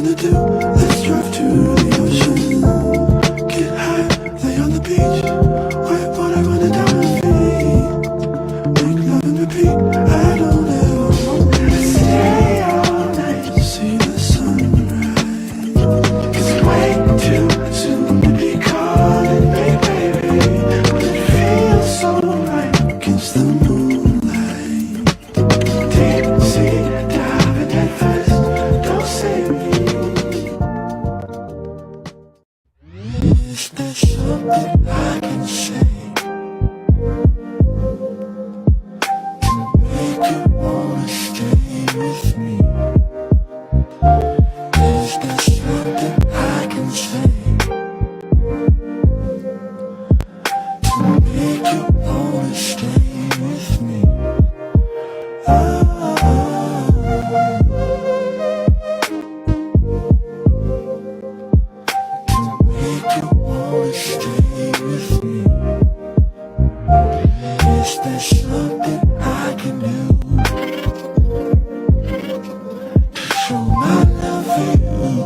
gonna do? Let's drive to the ocean. Get high, lay on the beach. Whiteboard, I wanna down my feet. Make love and repeat. I don't ever want to stay all night to see the sunrise. It's way too soon to be calling, baby. But it feels so right against the moonlight. Deep sea diving head first. Don't save me. Is there something I can say to make you wanna stay with me? Is there something I can say to make you wanna stay with me? Oh, make you wanna stay with me. Is there something I can do to show my love for you?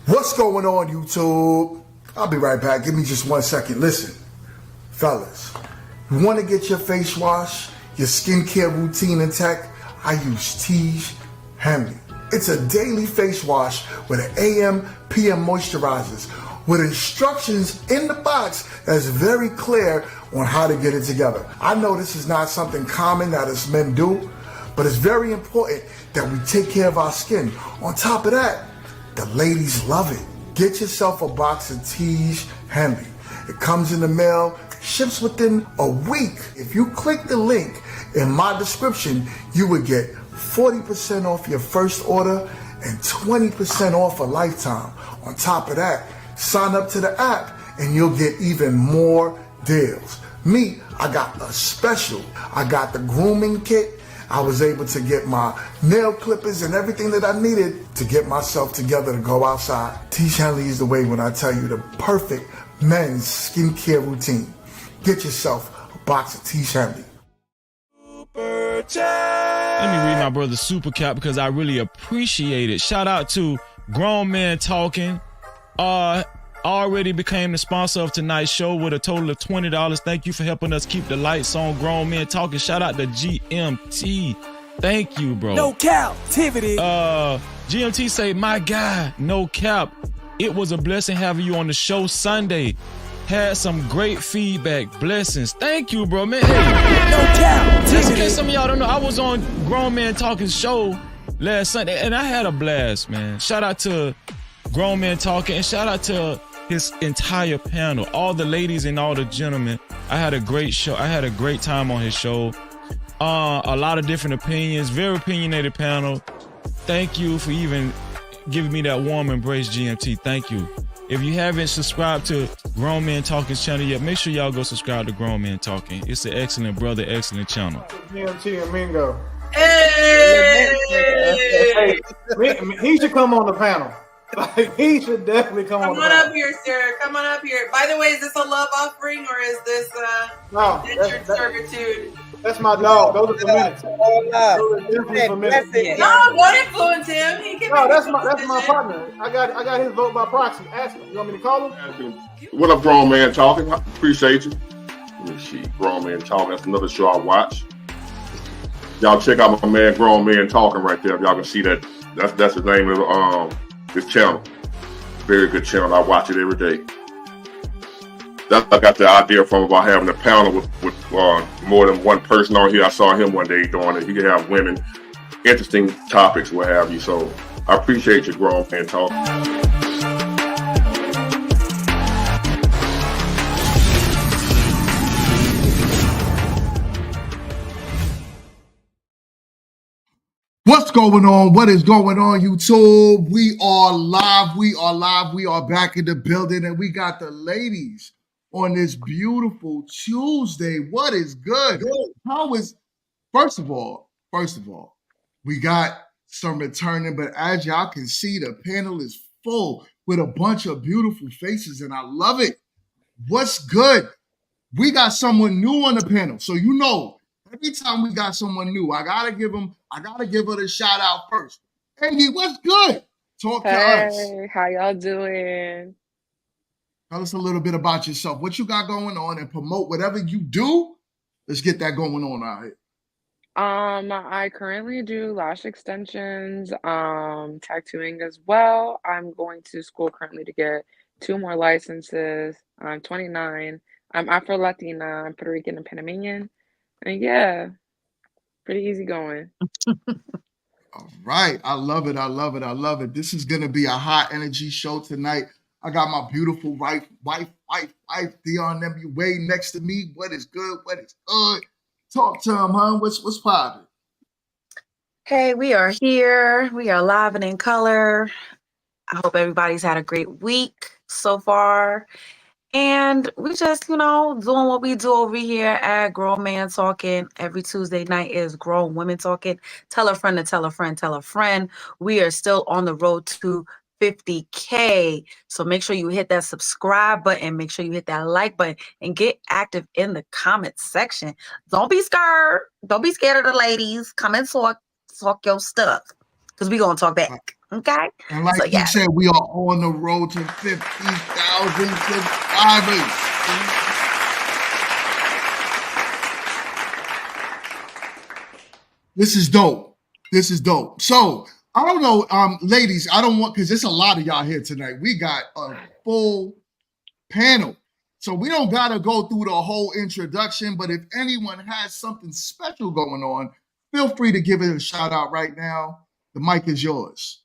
What's going on, YouTube? I'll be right back. Give me just 1 second. Listen, fellas, you want to get your face wash, your skincare routine intact? I use Tiege Henley. It's a daily face wash with an AM, PM moisturizers with instructions in the box that's very clear on how to get it together. I know this is not something common that us men do, but it's very important that we take care of our skin. On top of that, the ladies love it. Get yourself a box of Tiege Henley. It comes in the mail, ships within a week. If you click the link in my description, you would get 40% off your first order and 20% off a lifetime. On top of that, sign up to the app and you'll get even more deals. Me, I got a special. I got the grooming kit. I was able to get my nail clippers and everything that I needed to get myself together to go outside. Tiege Henley is the way when I tell you the perfect men's skincare routine. Get yourself a box of Tiege Henley. Let me read my brother's super cap because I really appreciate it. Shout out to Grown Men Talking. Already became the sponsor of tonight's show with a total of $20. Thank you for helping us keep the lights on. Grown Men Talking. Shout out to GMT. Thank you, bro. No cap, Tivity. GMT say, my guy, no cap. It was a blessing having you on the show Sunday. Had some great feedback. Blessings. Thank you, bro, man. Hey, no cap, just in Tivity. case some of y'all don't know, I was on Grown Men Talking show last Sunday, and I had a blast, man. Shout out to Grown Men Talking, and shout out to his entire panel, all the ladies and all the gentlemen. I had a great show. I had a great time on his show. A lot of different opinions, very opinionated panel. Thank you for even giving me that warm embrace, GMT. Thank you. If you haven't subscribed to Grown Men Talking's channel yet, make sure y'all go subscribe to Grown Men Talking. It's an excellent brother, excellent channel. GMT and Mingo. Hey! Hey, he should come on the panel. Like, he should definitely come on. Come on up here, sir. Come on up here. By the way, is this a love offering or is this No, indentured servitude? that's my dog. Those are for minutes. Those are definitely for minutes. No, don't influence him. He can. No, that's my partner. I got his vote by proxy. Ask him. You want me to call him? What up, Grown Man Talking? Appreciate you. Let me see. Grown Man Talking. That's another show I watch. Y'all check out my man Grown Man Talking right there. If y'all can see that That's the name of his channel. Very good channel. I watch it every day. That's I got the idea from about having a panel with more than one person on here. I saw him one day doing it. He could have women, interesting topics, what have you. So I appreciate your Grown Man Talk. What's going on? What is going on, YouTube? We are live. We are live. We are back in the building, and we got the ladies on this beautiful Tuesday. What is good? How is, first of all, we got some returning, but as y'all can see, the panel is full with a bunch of beautiful faces, and I love it. What's good? We got someone new on the panel. So you know, every time we got someone new, I gotta give her the shout out first. Andy, what's good? Talk to us. Hey, how y'all doing? Tell us a little bit about yourself, what you got going on, and promote whatever you do. Let's get that going on out here. I currently do lash extensions, tattooing as well. I'm going to school currently to get 2 more licenses. I'm 29. I'm Afro Latina, I'm Puerto Rican and Panamanian. And yeah, pretty easy going. All right. I love it. I love it. I love it. This is gonna be a high energy show tonight. I got my beautiful wife, Dion MUA next to me. What is good? What is good? Talk to him, huh? What's poppin'? Hey, we are here. We are live and in color. I hope everybody's had a great week so far. And we just, doing what we do over here at Grown Man Talking. Every Tuesday night is Grown Women Talking. Tell a friend to tell a friend, tell a friend. We are still on the road to 50K. So make sure you hit that subscribe button. Make sure you hit that like button and get active in the comment section. Don't be scared. Don't be scared of the ladies. Come and talk your stuff because we're going to talk back. Okay? And like you said, we are on the road to 50,000 subscribers. This is dope. This is dope. So, I don't know, ladies, I don't want, because there's a lot of y'all here tonight. We got a full panel. So we don't got to go through the whole introduction, but if anyone has something special going on, feel free to give it a shout out right now. The mic is yours.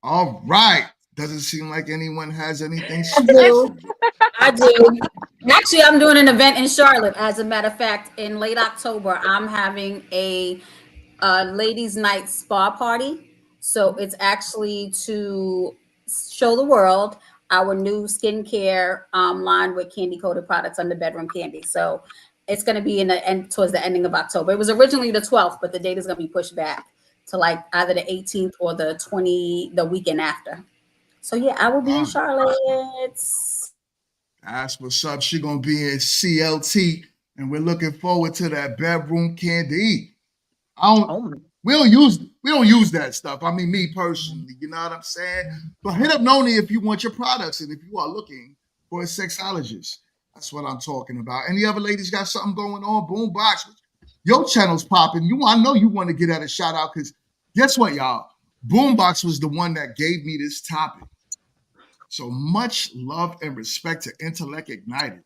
All right. Doesn't seem like anyone has anything special. I do. Actually, I'm doing an event in Charlotte. As a matter of fact, in late October, I'm having a ladies' night spa party. So it's actually to show the world our new skincare line with candy-coated products under Bedroom Candy. So it's going to be towards the ending of October. It was originally the 12th, but the date is going to be pushed back to like either the 18th or the weekend after. So yeah, I will be in Charlotte. That's what's up. She's gonna be in CLT, and we're looking forward to that Bedroom Candy. We don't use that stuff. I mean, me personally, you know what I'm saying? But hit up Noni if you want your products and if you are looking for a sexologist. That's what I'm talking about. Any other ladies got something going on? Boombox, your channel's popping. I know you want to get at a shout out because guess what, y'all? Boombox was the one that gave me this topic. So much love and respect to Intellect Ignited.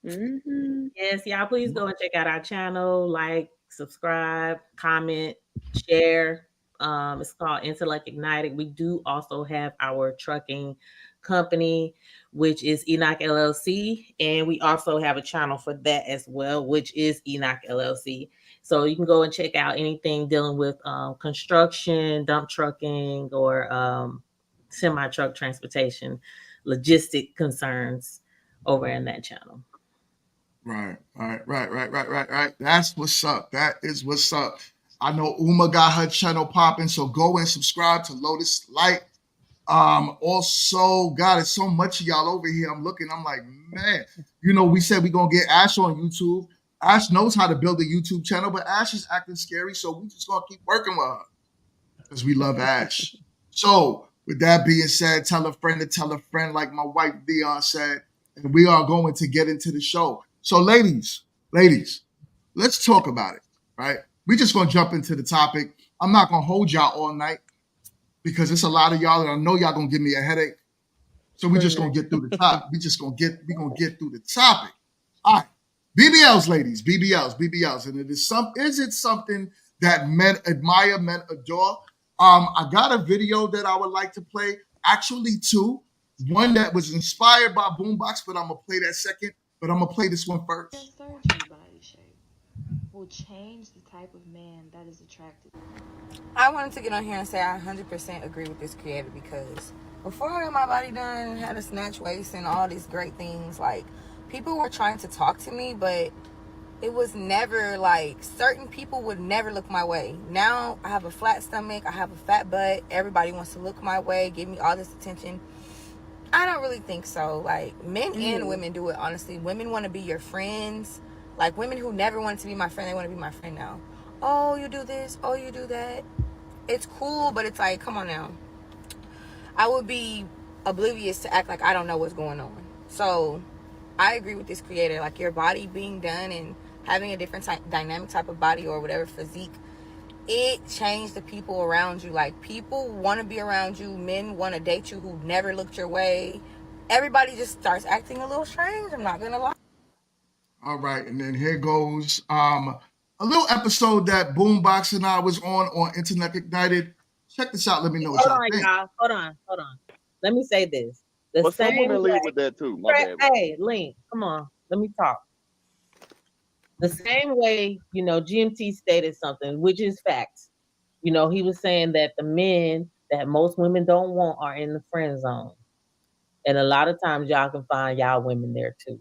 Mm-hmm. Yes, y'all please go and check out our channel, like, subscribe, comment, share. It's called Intellect Ignited. We do also have our trucking company, which is Enoch LLC, and we also have a channel for that as well, which is Enoch LLC. So you can go and check out anything dealing with construction, dump trucking, or semi-truck transportation, logistic concerns over in that channel. Right. That's what's up. That is what's up. I know Uma got her channel popping, so go and subscribe to Lotus Light. Also, God, it's so much of y'all over here. I'm like, man, we said we're gonna get Ash on YouTube. Ash knows how to build a YouTube channel, but Ash is acting scary, so we just gonna keep working with her because we love Ash. So, with that being said, tell a friend to tell a friend, like my wife Dion said, and we are going to get into the show. So, ladies, let's talk about it, right? We're just gonna jump into the topic. I'm not gonna hold y'all all night because it's a lot of y'all, and I know y'all gonna give me a headache. So we're just gonna get through the top. We gonna get through the topic. All right. BBLs, ladies, BBLs. And is it something that men admire, men adore? I got a video that I would like to play. Actually, two. One that was inspired by Boombox, but I'm gonna play that second. But I'm gonna play this one first. Surgery body shape will change the type of man that is attracted. I wanted to get on here and say I 100% agree with this creator because before I got my body done, had a snatch waist and all these great things, like people were trying to talk to me, but it was never like certain people would never look my way. Now I have a flat stomach, I have a fat butt, everybody wants to look my way, give me all this attention. I don't really think so. Like men and women do it, honestly. Women want to be your friends. Like women who never wanted to be my friend, they want to be my friend now. Oh, you do this, oh, you do that. It's cool, but it's like, come on now. I would be oblivious to act like I don't know what's going on. So I agree with this creator. Like your body being done and having a different dynamic type of body or whatever physique, it changed the people around you. Like people want to be around you. Men want to date you who never looked your way. Everybody just starts acting a little strange. I'm not gonna lie. All right, and then here goes a little episode that Boombox and I was on Internet Ignited. Check this out. Let me know what y'all think. Y'all. Hold on. Let me say this. The same someone way, lead with that too. My bad. Hey, Link, come on. Let me talk. The same way, GMT stated something, which is facts. He was saying that the men that most women don't want are in the friend zone. And a lot of times y'all can find y'all women there too.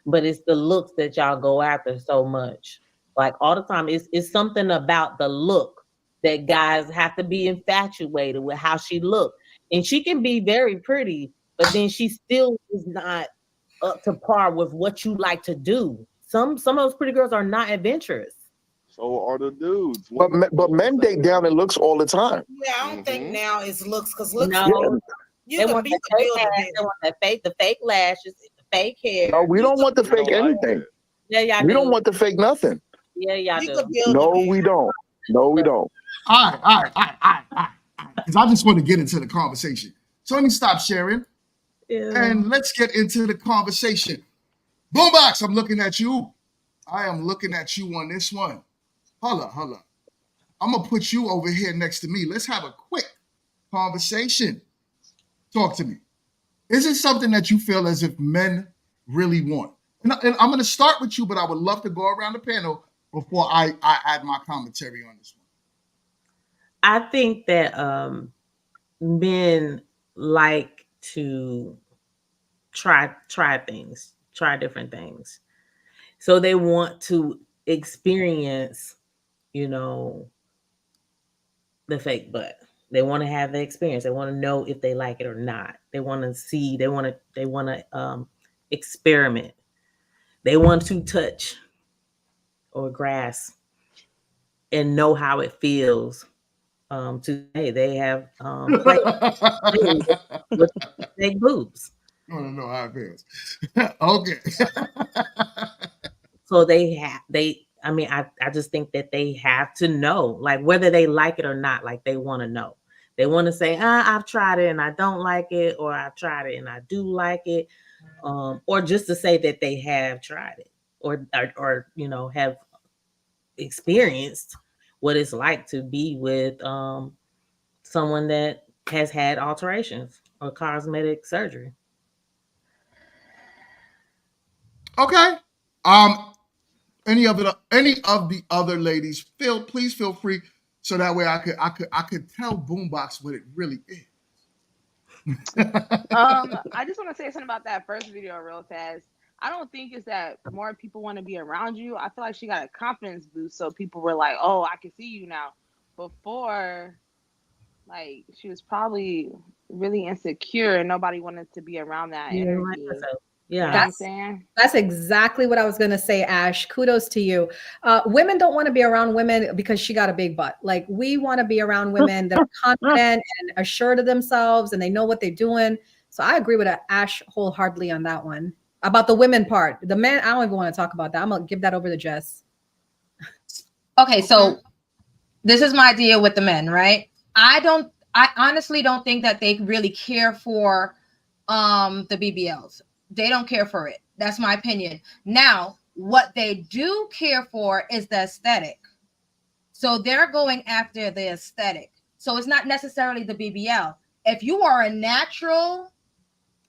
But it's the looks that y'all go after so much. Like all the time, it's something about the look that guys have to be infatuated with how she look. And she can be very pretty, but then she still is not up to par with what you like to do. Some of those pretty girls are not adventurous. So are the dudes. But men date down in looks all the time. Yeah, I don't think now it's looks because looks. No, You they want could the fake build a ass, they want the fake lashes, the fake hair. No, we don't want the fake anything. Yeah, y'all We do. don't want the fake nothing. Yeah, y'all You do. could build No, we don't. No, we don't. All right. Because I just want to get into the conversation. So let me stop sharing and let's get into the conversation. Boombox, I'm looking at you. I am looking at you on this one. Hold up. I'm going to put you over here next to me. Let's have a quick conversation. Talk to me. Is it something that you feel as if men really want? And I'm going to start with you, but I would love to go around the panel before I add my commentary on this one. I think that men like to try things, try different things. So they want to experience, the fake butt. They want to have the experience. They want to know if they like it or not. They want to see, they want to experiment. They want to touch or grasp and know how it feels. They have with big boobs. I want to know how it feels. Okay. So I just think that they have to know, like whether they like it or not, like they want to know. They want to say, I've tried it and I don't like it, or I've tried it and I do like it, or just to say that they have tried it or have experienced what it's like to be with someone that has had alterations or cosmetic surgery. Okay. Any of the other ladies, please feel free, so that way I could tell Boombox what it really is. I just want to say something about that first video real fast. I don't think it's that more people want to be around you. I feel like she got a confidence boost, so people were like, "Oh, I can see you now." Before, like, she was probably really insecure and nobody wanted to be around that energy. Yeah, you know what I'm saying? That's exactly what I was going to say, Ash. Kudos to you. Women don't want to be around women because she got a big butt. Like, we want to be around women that are confident and assured of themselves and they know what they're doing. So I agree with Ash wholeheartedly on that one. About the women part. The men, I don't even want to talk about that. I'm going to give that over to Jess. Okay, so this is my deal with the men, right? I honestly don't think that they really care for the BBLs. They don't care for it. That's my opinion. Now, what they do care for is the aesthetic. So they're going after the aesthetic. So it's not necessarily the BBL. If you are a natural,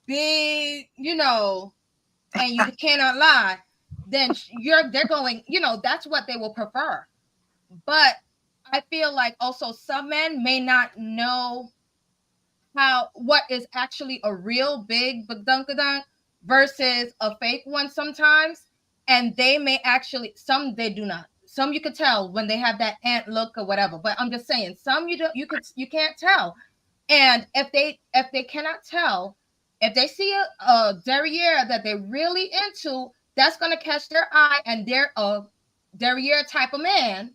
big, and you cannot lie, then they're going, that's what they will prefer. But I feel like also some men may not know what is actually a real big badunkadunk versus a fake one sometimes, and they may actually, some they do not. Some you could tell when they have that ant look or whatever. But I'm just saying, some you can't tell. And if they cannot tell, if they see a derriere that they're really into, that's gonna catch their eye, and they're a derriere type of man,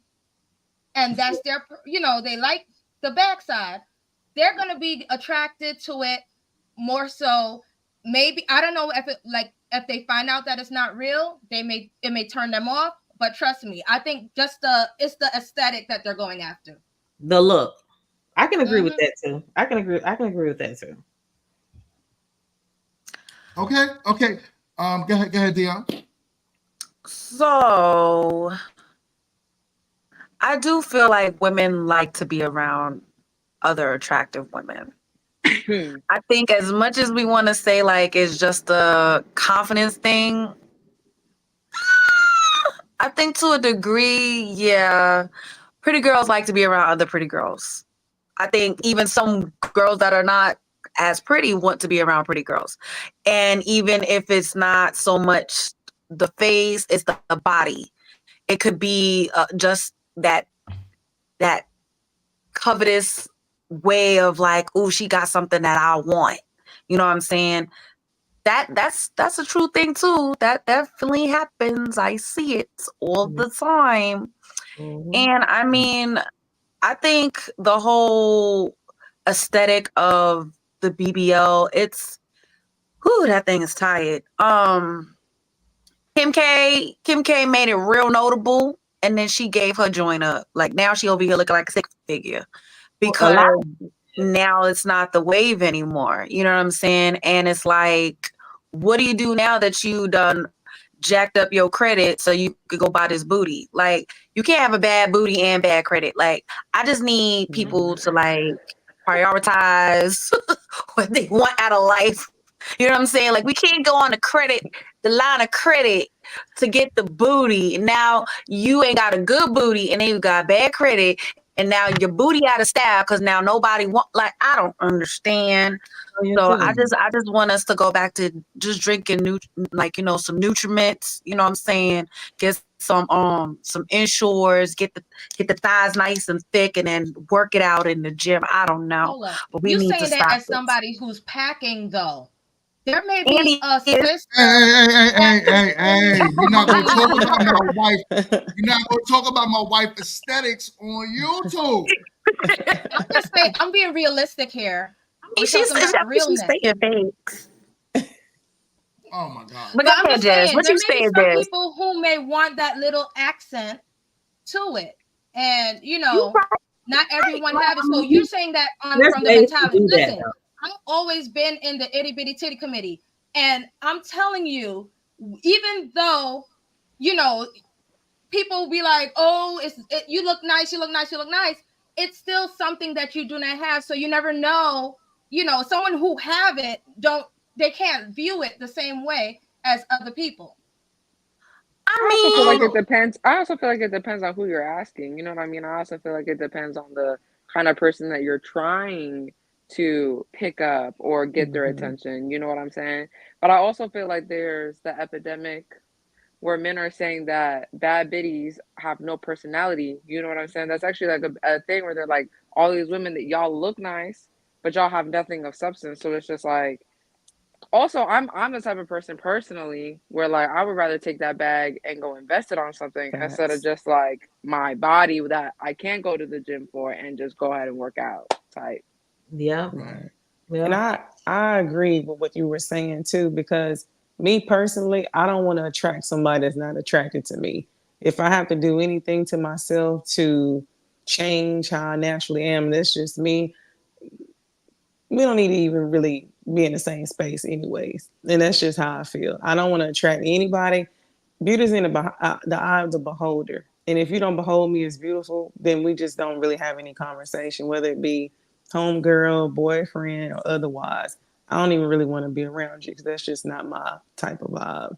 and that's their, they like the backside, they're going to be attracted to it more so. Maybe, I don't know, if they find out that it's not real, it may turn them off. But trust me, I think it's the aesthetic that they're going after. The look. I can agree with that too. I can agree with that too. Okay. Go ahead, Dion. So I do feel like women like to be around other attractive women. I think as much as we want to say like it's just a confidence thing, I think to a degree, yeah, pretty girls like to be around other pretty girls. I think even some girls that are not as pretty want to be around pretty girls. And even if it's not so much the face, it's the body. It could be just that covetous way of like, oh, she got something that I want. You know what I'm saying? That's a true thing too. That definitely happens. I see it all the time. And I mean, I think the whole aesthetic of the BBL, that thing is tired. Kim K made it real notable, and then she gave her joint up. Like now she over here looking like a six figure because now it's not the wave anymore. You know what I'm saying? And it's like, what do you do now that you done jacked up your credit so you could go buy this booty? Like you can't have a bad booty and bad credit. Like I just need people to like prioritize what they want out of life. You know what I'm saying? Like we can't go on the line of credit to get the booty. Now you ain't got a good booty and then you got bad credit, and now your booty out of style because now nobody want. Like I don't understand. So I just want us to go back to just drinking some nutriments. You know what I'm saying? Get some Ensures, get the thighs nice and thick, and then work it out in the gym. I don't know, Hold up. but we You need to saying that stop as this. somebody who's packing though? There may be a Hey, sister. you're not gonna talk about my wife. You're not gonna talk about my wife aesthetics on YouTube. I'm just saying, I'm being realistic here. We're She's talking about realness. saying fakes. Oh my God. But But go I'm ahead, just Jazz. saying, What there you may be saying, some Jazz? people who may want that little accent to it. And, not everyone have it. So you're saying that There's from the ways to mentality. do that, Listen, though. I've always been in the itty bitty titty committee. And I'm telling you, even though, people be like, oh, you look nice, you look nice, you look nice. It's still something that you do not have. So you never know, someone who have it, they can't view it the same way as other people. I also feel like it depends. I also feel like it depends on who you're asking. You know what I mean? I also feel like it depends on the kind of person that you're trying to pick up or get their attention. You know what I'm saying? But I also feel like there's the epidemic where men are saying that bad biddies have no personality. You know what I'm saying? That's actually like a thing where they're like, all these women that y'all look nice, but y'all have nothing of substance. So it's just like, also, I'm the type of person personally where like I would rather take that bag and go invest it on something instead of just like my body that I can't go to the gym for and just go ahead and work out type. Yeah. Right. And I agree with what you were saying too, because me personally, I don't want to attract somebody that's not attracted to me. If I have to do anything to myself to change how I naturally am, that's just me. We don't need to even really be in the same space anyways. And that's just how I feel. I don't want to attract anybody. Beauty's in the eye of the beholder. And if you don't behold me as beautiful, then we just don't really have any conversation, whether it be homegirl, boyfriend, or otherwise. I don't even really want to be around you because that's just not my type of vibe.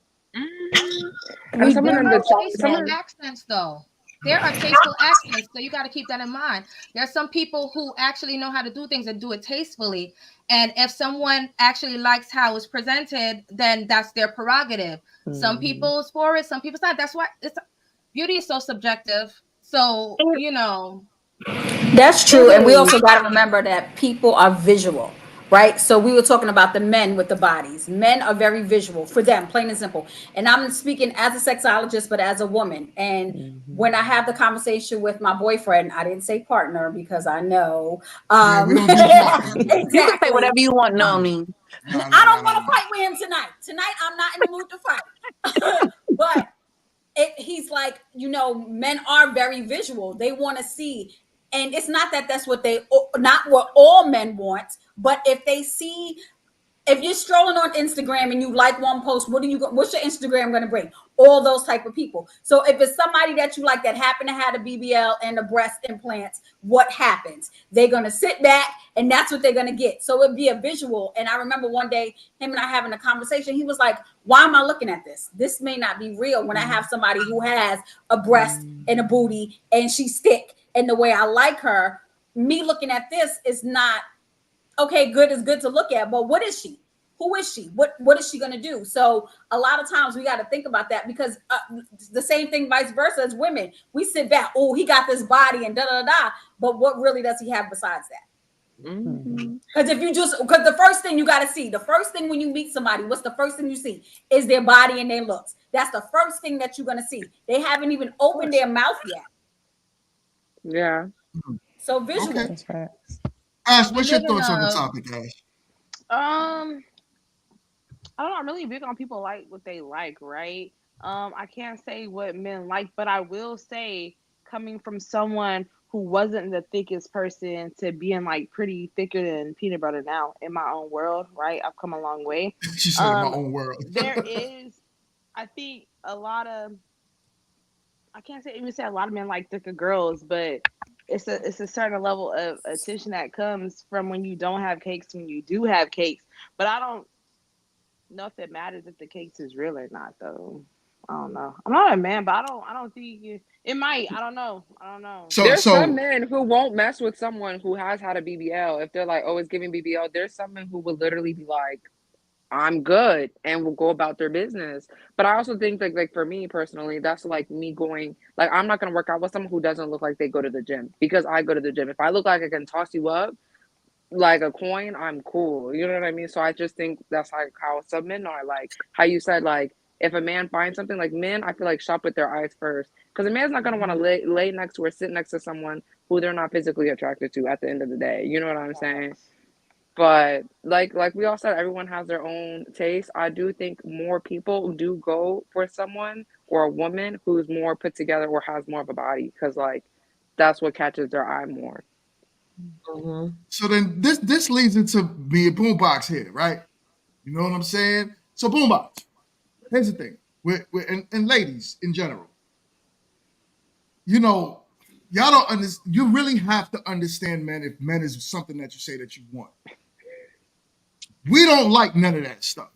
And someone There in are the chat, tasteful someone, accents, though. There are tasteful accents, so you got to keep that in mind. There are some people who actually know how to do things and do it tastefully. And if someone actually likes how it's presented, then that's their prerogative. Some people's for it, some people's not. That's why beauty is so subjective. So, That's true. And we also got to remember that people are visual, right? So we were talking about the men with the bodies. Men are very visual for them, plain and simple. And I'm speaking as a sexologist, but as a woman. And when I have the conversation with my boyfriend, I didn't say partner because I know. We don't do partners. Exactly. You can say whatever you want, no me. I don't want to fight with him tonight. Tonight, I'm not in the mood to fight. But he's like, men are very visual. They want to see. And it's not that that's not what all men want, but if they see, if you're strolling on Instagram and you like one post, what's your Instagram going to bring? All those type of people. So if it's somebody that you like that happen to have a BBL and the breast implants, what happens? They're going to sit back and that's what they're going to get. So it'd be a visual. And I remember one day him and I having a conversation. He was like, why am I looking at this? This may not be real when I have somebody who has a breast and a booty and she's thick and the way I like her. Me looking at this is not okay. Good is good to look at, but what is she? Who is she? What is she going to do? So a lot of times we got to think about that because the same thing vice versa as women. We sit back, oh, he got this body and da-da-da-da, but what really does he have besides that? Because because the first thing you got to see, the first thing when you meet somebody, what's the first thing you see is their body and their looks. That's the first thing that you're going to see. They haven't even opened their mouth yet. Yeah. So visual. Okay. Ash, what's your thoughts on the topic, Ash? I don't know. I'm really big on people like what they like, right? I can't say what men like, but I will say, coming from someone who wasn't the thickest person to being like pretty thicker than peanut butter now in my own world, right? I've come a long way. She said in my own world. There is, I think, a lot of, I can't even say a lot of men like thicker girls, but it's a certain level of attention that comes from when you don't have cakes, when you do have cakes. But I don't know if it matters if the cakes is real or not, though. I don't know. I'm not a man, but I don't think it might. I don't know. There's some men who won't mess with someone who has had a BBL. If they're like, oh, it's giving BBL, there's some men who will literally be like, I'm good, and will go about their business. But I also think like for me personally, that's like me going, like, I'm not going to work out with someone who doesn't look like they go to the gym because I go to the gym. If I look like I can toss you up like a coin, I'm cool. You know what I mean? So I just think that's like how some men are. Like how you said, like if a man finds something, like men, I feel like shop with their eyes first because a man's not going to want to lay next to or sit next to someone who they're not physically attracted to at the end of the day. You know what I'm saying? But like we all said, everyone has their own taste. I do think more people do go for someone or a woman who's more put together or has more of a body because like that's what catches their eye more. So then this leads into me and Boombox here, right? You know what I'm saying? So Boombox, here's the thing, and ladies in general, y'all don't understand. You really have to understand men if men is something that you say that you want. We don't like none of that stuff.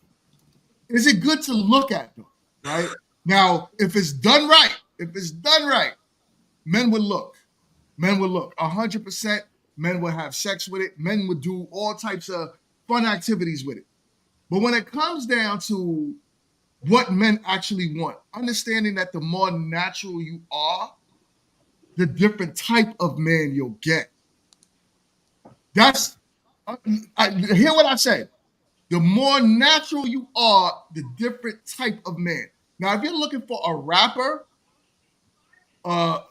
Is it good to look at though? Right? Now, if it's done right, men would look. 100%. Men would have sex with it. Men would do all types of fun activities with it. But when it comes down to what men actually want, understanding that the more natural you are, the different type of man you'll get. That's, hear what I said. The more natural you are, the different type of man. Now, if you're looking for a rapper, I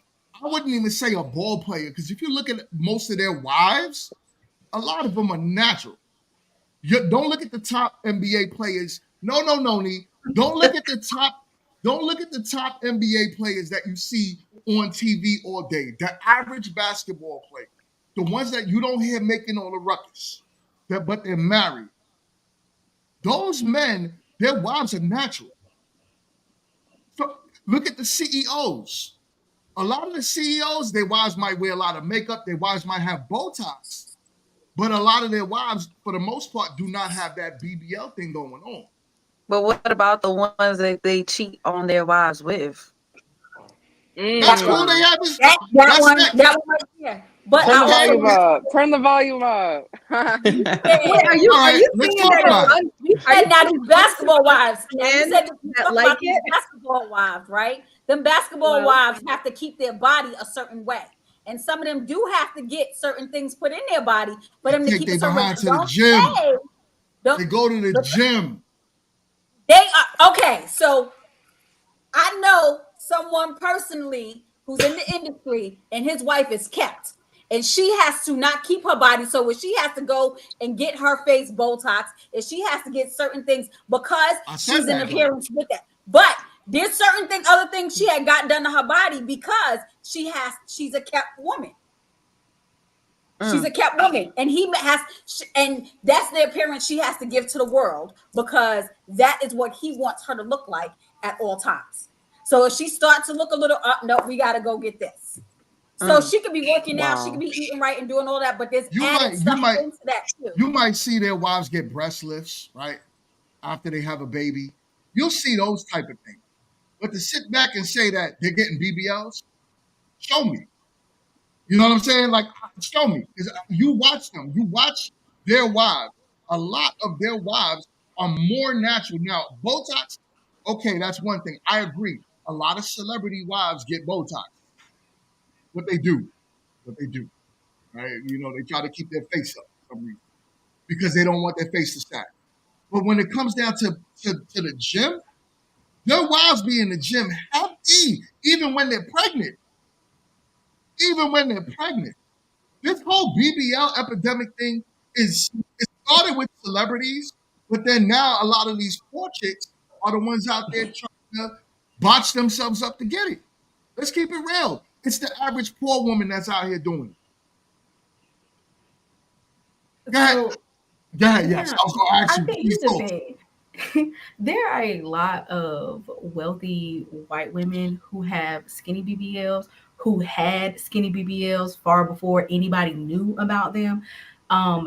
wouldn't even say a ball player, because if you look at most of their wives, a lot of them are natural. Don't look at the top NBA players. No, Nee. Don't look at the top Don't look at the top NBA players that you see on TV all day. The average basketball player, the ones that you don't hear making all the ruckus, but they're married. Those men, their wives are natural. So look at the CEOs. A lot of the CEOs, their wives might wear a lot of makeup. Their wives might have Botox. But a lot of their wives, for the most part, do not have that BBL thing going on. But what about the ones that they cheat on their wives with? That's cool. They have this. That That's one that. right there. But Turn I the also volume up. Turn the volume up. Wait, are you All are right, you let's saying talk that about it. you are said you now these basketball wives. Now you men said you that talk like about these it? basketball wives, right? Them basketball Well, wives have to keep their body a certain way. And some of them do have to get certain things put in their body for They them to take keep their it certain way. behind to the Don't gym. say, They go to the gym. they are okay. So I know someone personally who's in the industry and his wife is kept. And she has to not keep her body. So when she has to go and get her face Botox, and she has to get certain things because she's in appearance with that. But there's certain things, other things she had got done to her body because she's a kept woman. She's a kept woman, and and that's the appearance she has to give to the world because that is what he wants her to look like at all times. So if she starts to look a little up, no, we got to go get this. So she could be working out, she could be eating right and doing all that, but there's added stuff into that too. You might see their wives get breast lifts, right? After they have a baby. You'll see those type of things. But to sit back and say that they're getting BBLs, show me. You know what I'm saying? Like, show me. Because you watch them. You watch their wives. A lot of their wives are more natural. Now, Botox, okay, that's one thing. I agree. A lot of celebrity wives get Botox. What they do. Right? You know, they try to keep their face up for some reason because they don't want their face to sag. But when it comes down to the gym, their wives be in the gym healthy, even when they're pregnant. Even when they're pregnant. This whole BBL epidemic thing it started with celebrities, but then now a lot of these poor chicks are the ones out there trying to botch themselves up to get it. Let's keep it real. It's the average poor woman that's out here doing it. Go ahead. Go ahead. Yes, I was going to ask I you. think Please here's the talk. thing. There are a lot of wealthy white women who have skinny BBLs, who had skinny BBLs far before anybody knew about them.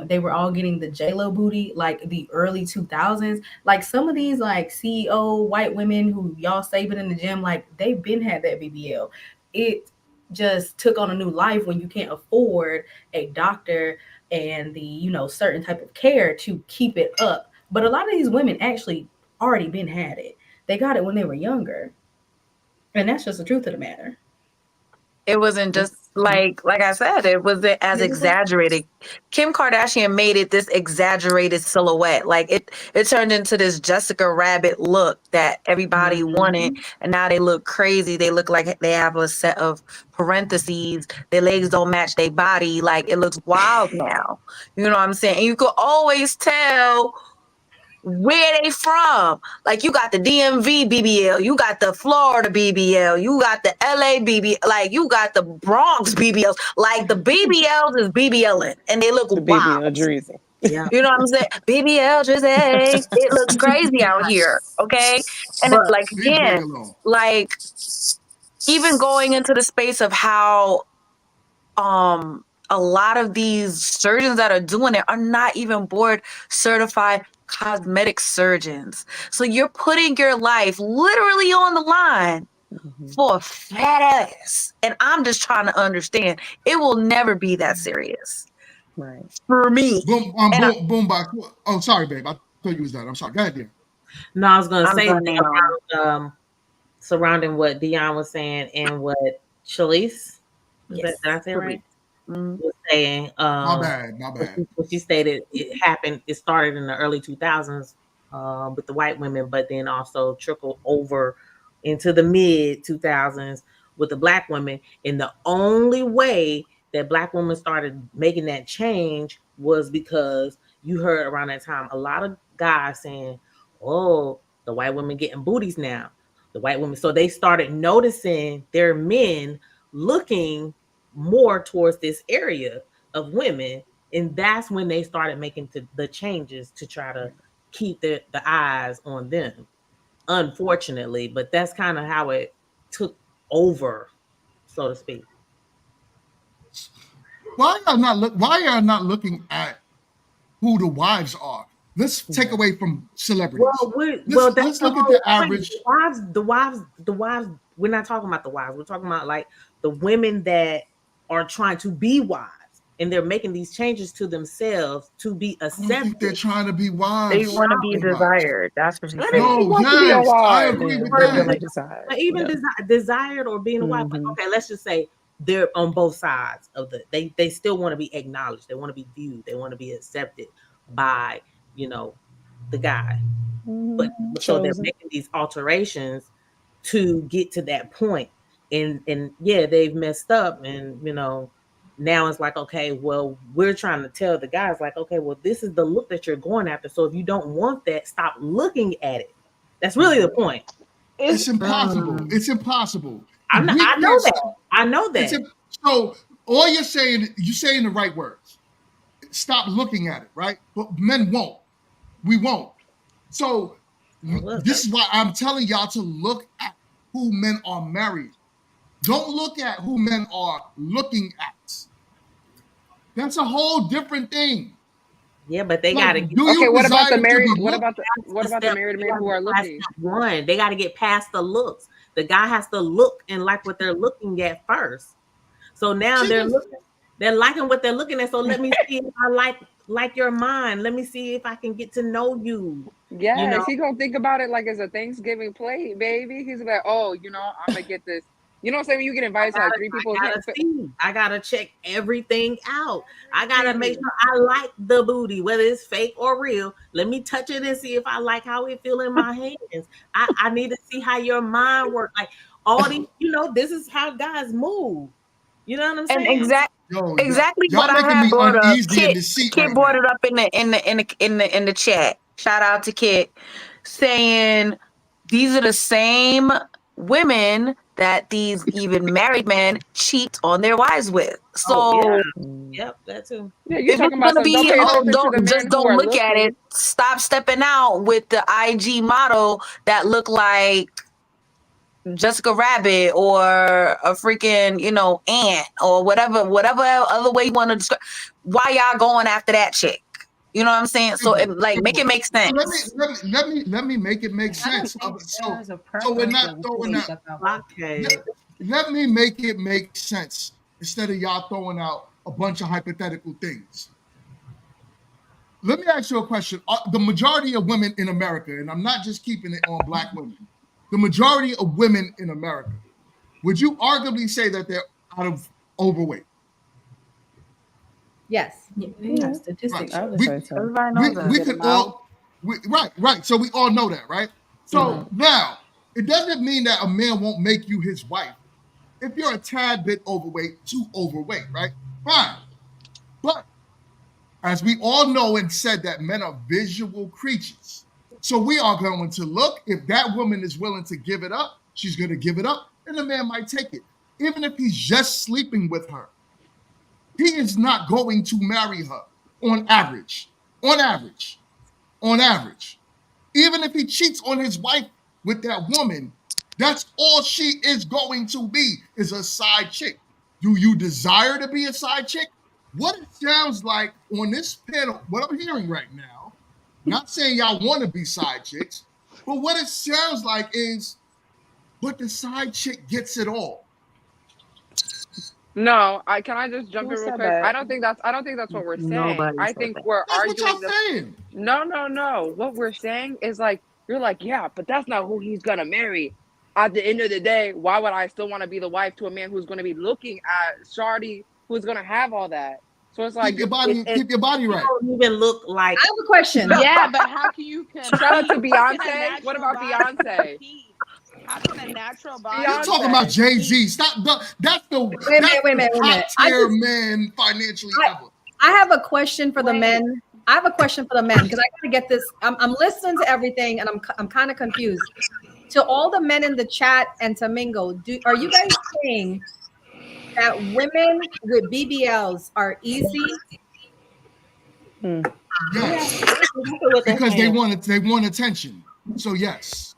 They were all getting the J-Lo booty like the early 2000s. Like some of these like CEO white women who y'all saving in the gym, like they've been had that BBL. It just took on a new life when you can't afford a doctor and the certain type of care to keep it up. But a lot of these women actually already been had it. They got it when they were younger. And that's just the truth of the matter. It wasn't just like I said, it wasn't as exaggerated. Kim Kardashian made it this exaggerated silhouette. Like it turned into this Jessica Rabbit look that everybody wanted, and now they look crazy. They look like they have a set of parentheses. Their legs don't match their body. Like it looks wild now. You know what I'm saying? And you could always tell where they from. Like you got the DMV BBL, you got the Florida BBL, you got the LA BBL, like you got the Bronx BBLs. Like the BBLs is BBLing and they look The wild. BBL Drizzy. Yeah. You know what I'm saying? BBL Drizzy. It looks crazy out here. Okay. And it's like Leave Greg again, alone. like even going into the space of how a lot of these surgeons that are doing it are not even board certified cosmetic surgeons. So you're putting your life literally on the line for a fat ass. And I'm just trying to understand it will never be that serious. Right. For me. Boom box. Oh, sorry, babe. I thought you was done. I'm sorry. Go ahead, dear. No, I was gonna I'm say done now. surrounding what Dion was saying and what Shalise, Yes. did I say it right? Mm-hmm. Was saying My bad. what she stated, it started in the early 2000s with the white women, but then also trickled over into the mid 2000s with the black women. And the only way that black women started making that change was because you heard around that time a lot of guys saying, oh, the white women getting booties now. the white women. So they started noticing their men looking more towards this area of women, and that's when they started making the changes to try to keep the eyes on them. Unfortunately, but that's kind of how it took over, so to speak. Why are not looking at who the wives are? Let's take away from celebrities. Let's look at the average. The wives. We're not talking about the wives. We're talking about like the women that are trying to be wives, and they're making these changes to themselves to be accepted. I think they're trying to be wives. They want to be desired. That's what she's saying. No, yes, I agree with that. But even desired or being a wife, like, okay, let's just say they're on both sides of they still want to be acknowledged. They want to be viewed. They want to be accepted by, the guy. But so they're making these alterations to get to that point. And yeah, they've messed up, and now it's like, okay, well, we're trying to tell the guys like, okay, well, this is the look that you're going after. So if you don't want that, stop looking at it. That's really the point. It's impossible. It's impossible. I know that. I know that. So all you're saying the right words. Stop looking at it, right? But men won't. We won't. So this is why I'm telling y'all to look at who men are married. Don't look at who men are looking at. That's a whole different thing. Yeah, but they gotta. Okay, what about the married? What about the married men who are looking? One, they got to get past the looks. The guy has to look and like what they're looking at first. So now they're liking what they're looking at. So let me see if I like your mind. Let me see if I can get to know you. Yes, he gonna think about it like it's a Thanksgiving plate, baby. He's like, oh, I'm gonna get this. You know what I'm saying? When you get invited to like 3 people, I gotta check everything out. I gotta make sure I like the booty, whether it's fake or real. Let me touch it and see if I like how it feel in my hands. I need to see how your mind works. Like all these, this is how guys move. You know what I'm saying? And exactly what I had brought up. Kit brought it up in the chat. Shout out to Kit, saying these are the same women that these even married men cheat on their wives with. So, yep, that too. Yeah, you're talking about don't look at it. Stop stepping out with the IG model that look like Jessica Rabbit or a freaking, ant or whatever other way you want to describe. Why y'all going after that chick? You know what I'm saying? So make it make sense. Let me make it make sense. So we're not throwing out. Let me make it make sense instead of y'all throwing out a bunch of hypothetical things. Let me ask you a question. The majority of women in America, and I'm not just keeping it on Black women, the majority of women in America, would you arguably say that they're out of overweight? Yes. Yeah, statistics. Right. Everybody knows that. We could all, right. So we all know that, right? So now, it doesn't mean that a man won't make you his wife. If you're a tad bit overweight, too overweight, right? Fine. But as we all know and said that men are visual creatures. So we are going to look. If that woman is willing to give it up, she's going to give it up, and the man might take it. Even if he's just sleeping with her, he is not going to marry her on average. Even if he cheats on his wife with that woman, that's all she is going to be, is a side chick. Do you desire to be a side chick? What it sounds like on this panel, what I'm hearing right now, not saying y'all want to be side chicks, but what it sounds like is, but the side chick gets it all. No, can I just jump in real quick? I don't think that's what we're saying. I think we're arguing. Saying. No. What we're saying is like, you're like, yeah, but that's not who he's gonna marry. At the end of the day, why would I still want to be the wife to a man who's going to be looking at Shardy, who's going to have all that? So it's like keep your body right. Don't even look like. I have a question. Yeah, but how can you shout out to Beyonce? What about Beyonce? How can a natural body? You're talking about Jay-Z. Stop. That's the wait a minute. Top-tier man financially ever. I have a question for the men. Because I gotta get this. I'm listening to everything and I'm kind of confused. to all the men in the chat and to Mingo, are you guys saying that women with BBLs are easy? Yes, what they're because saying. they want attention. So yes.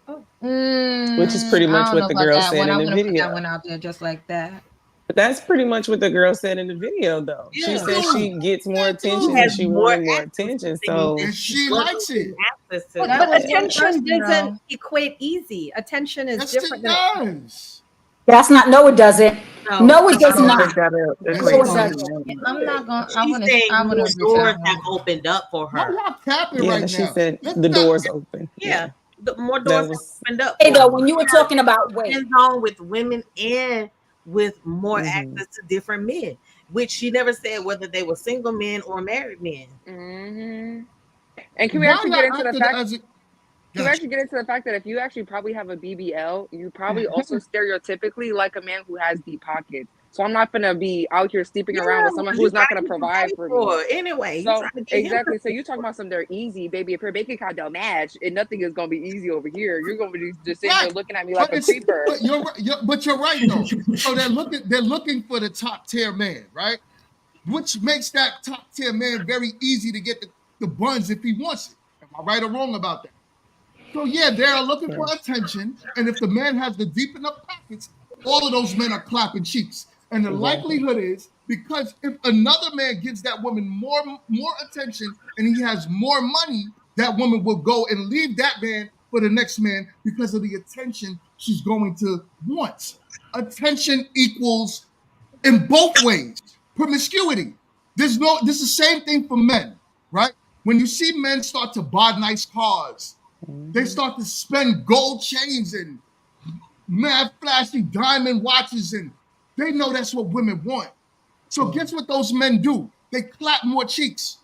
Which is pretty I much don't know what the about girl that said one. in I the wouldn't put that video. one out there just like that. But that's pretty much what the girl said in the video, though. Yeah. She said she gets more She attention and has she more wanted more access to attention. things So that And she wasn't likes getting it. access to. That was But one attention person, doesn't though. equate easy. Attention is Yes, it different than does. That's not. No, it doesn't. No, it I does don't not. think that Yes, No, it it equates does. doesn't. I'm not going. She's saying I more wouldn't agree to doors that have one. opened up for Why her. y'all capping yeah, right she now? said Let's the not. door's open. Yeah, the more That doors have was opened up Hey, for though, her. when you were talking about weight, Hands on with women and with more mhm. access to different men, which she never said whether they were single men or married men. And can we Why actually get y'all into the acting fact? as a Can we gosh? actually get into the fact that if you actually probably have a BBL, you probably also stereotypically like a man who has deep pockets. So I'm not gonna be out here sleeping Yeah, around with someone you who's not gotta gonna get him provide paid for for me. it. Anyway, you So trying to get him exactly. So paid you talking for it. about some they're easy, baby. If your bank account don't match, and nothing is gonna be easy over here, you're gonna be just sitting here Right. looking at me like But a it's creeper. but you're right though. So they're looking for the top tier man, right? Which makes that top tier man very easy to get the buns if he wants it. Am I right or wrong about that? So yeah, they're looking for attention, and if the man has the deep enough pockets, all of those men are clapping cheeks. And the Exactly. likelihood is because if another man gives that woman more attention and he has more money, that woman will go and leave that man for the next man because of the attention she's going to want. Attention equals in both ways promiscuity. This is the same thing for men, right? When you see men start to buy nice cars, they start to spend gold chains and mad flashy diamond watches, and they know that's what women want. So guess what those men do? They clap more cheeks.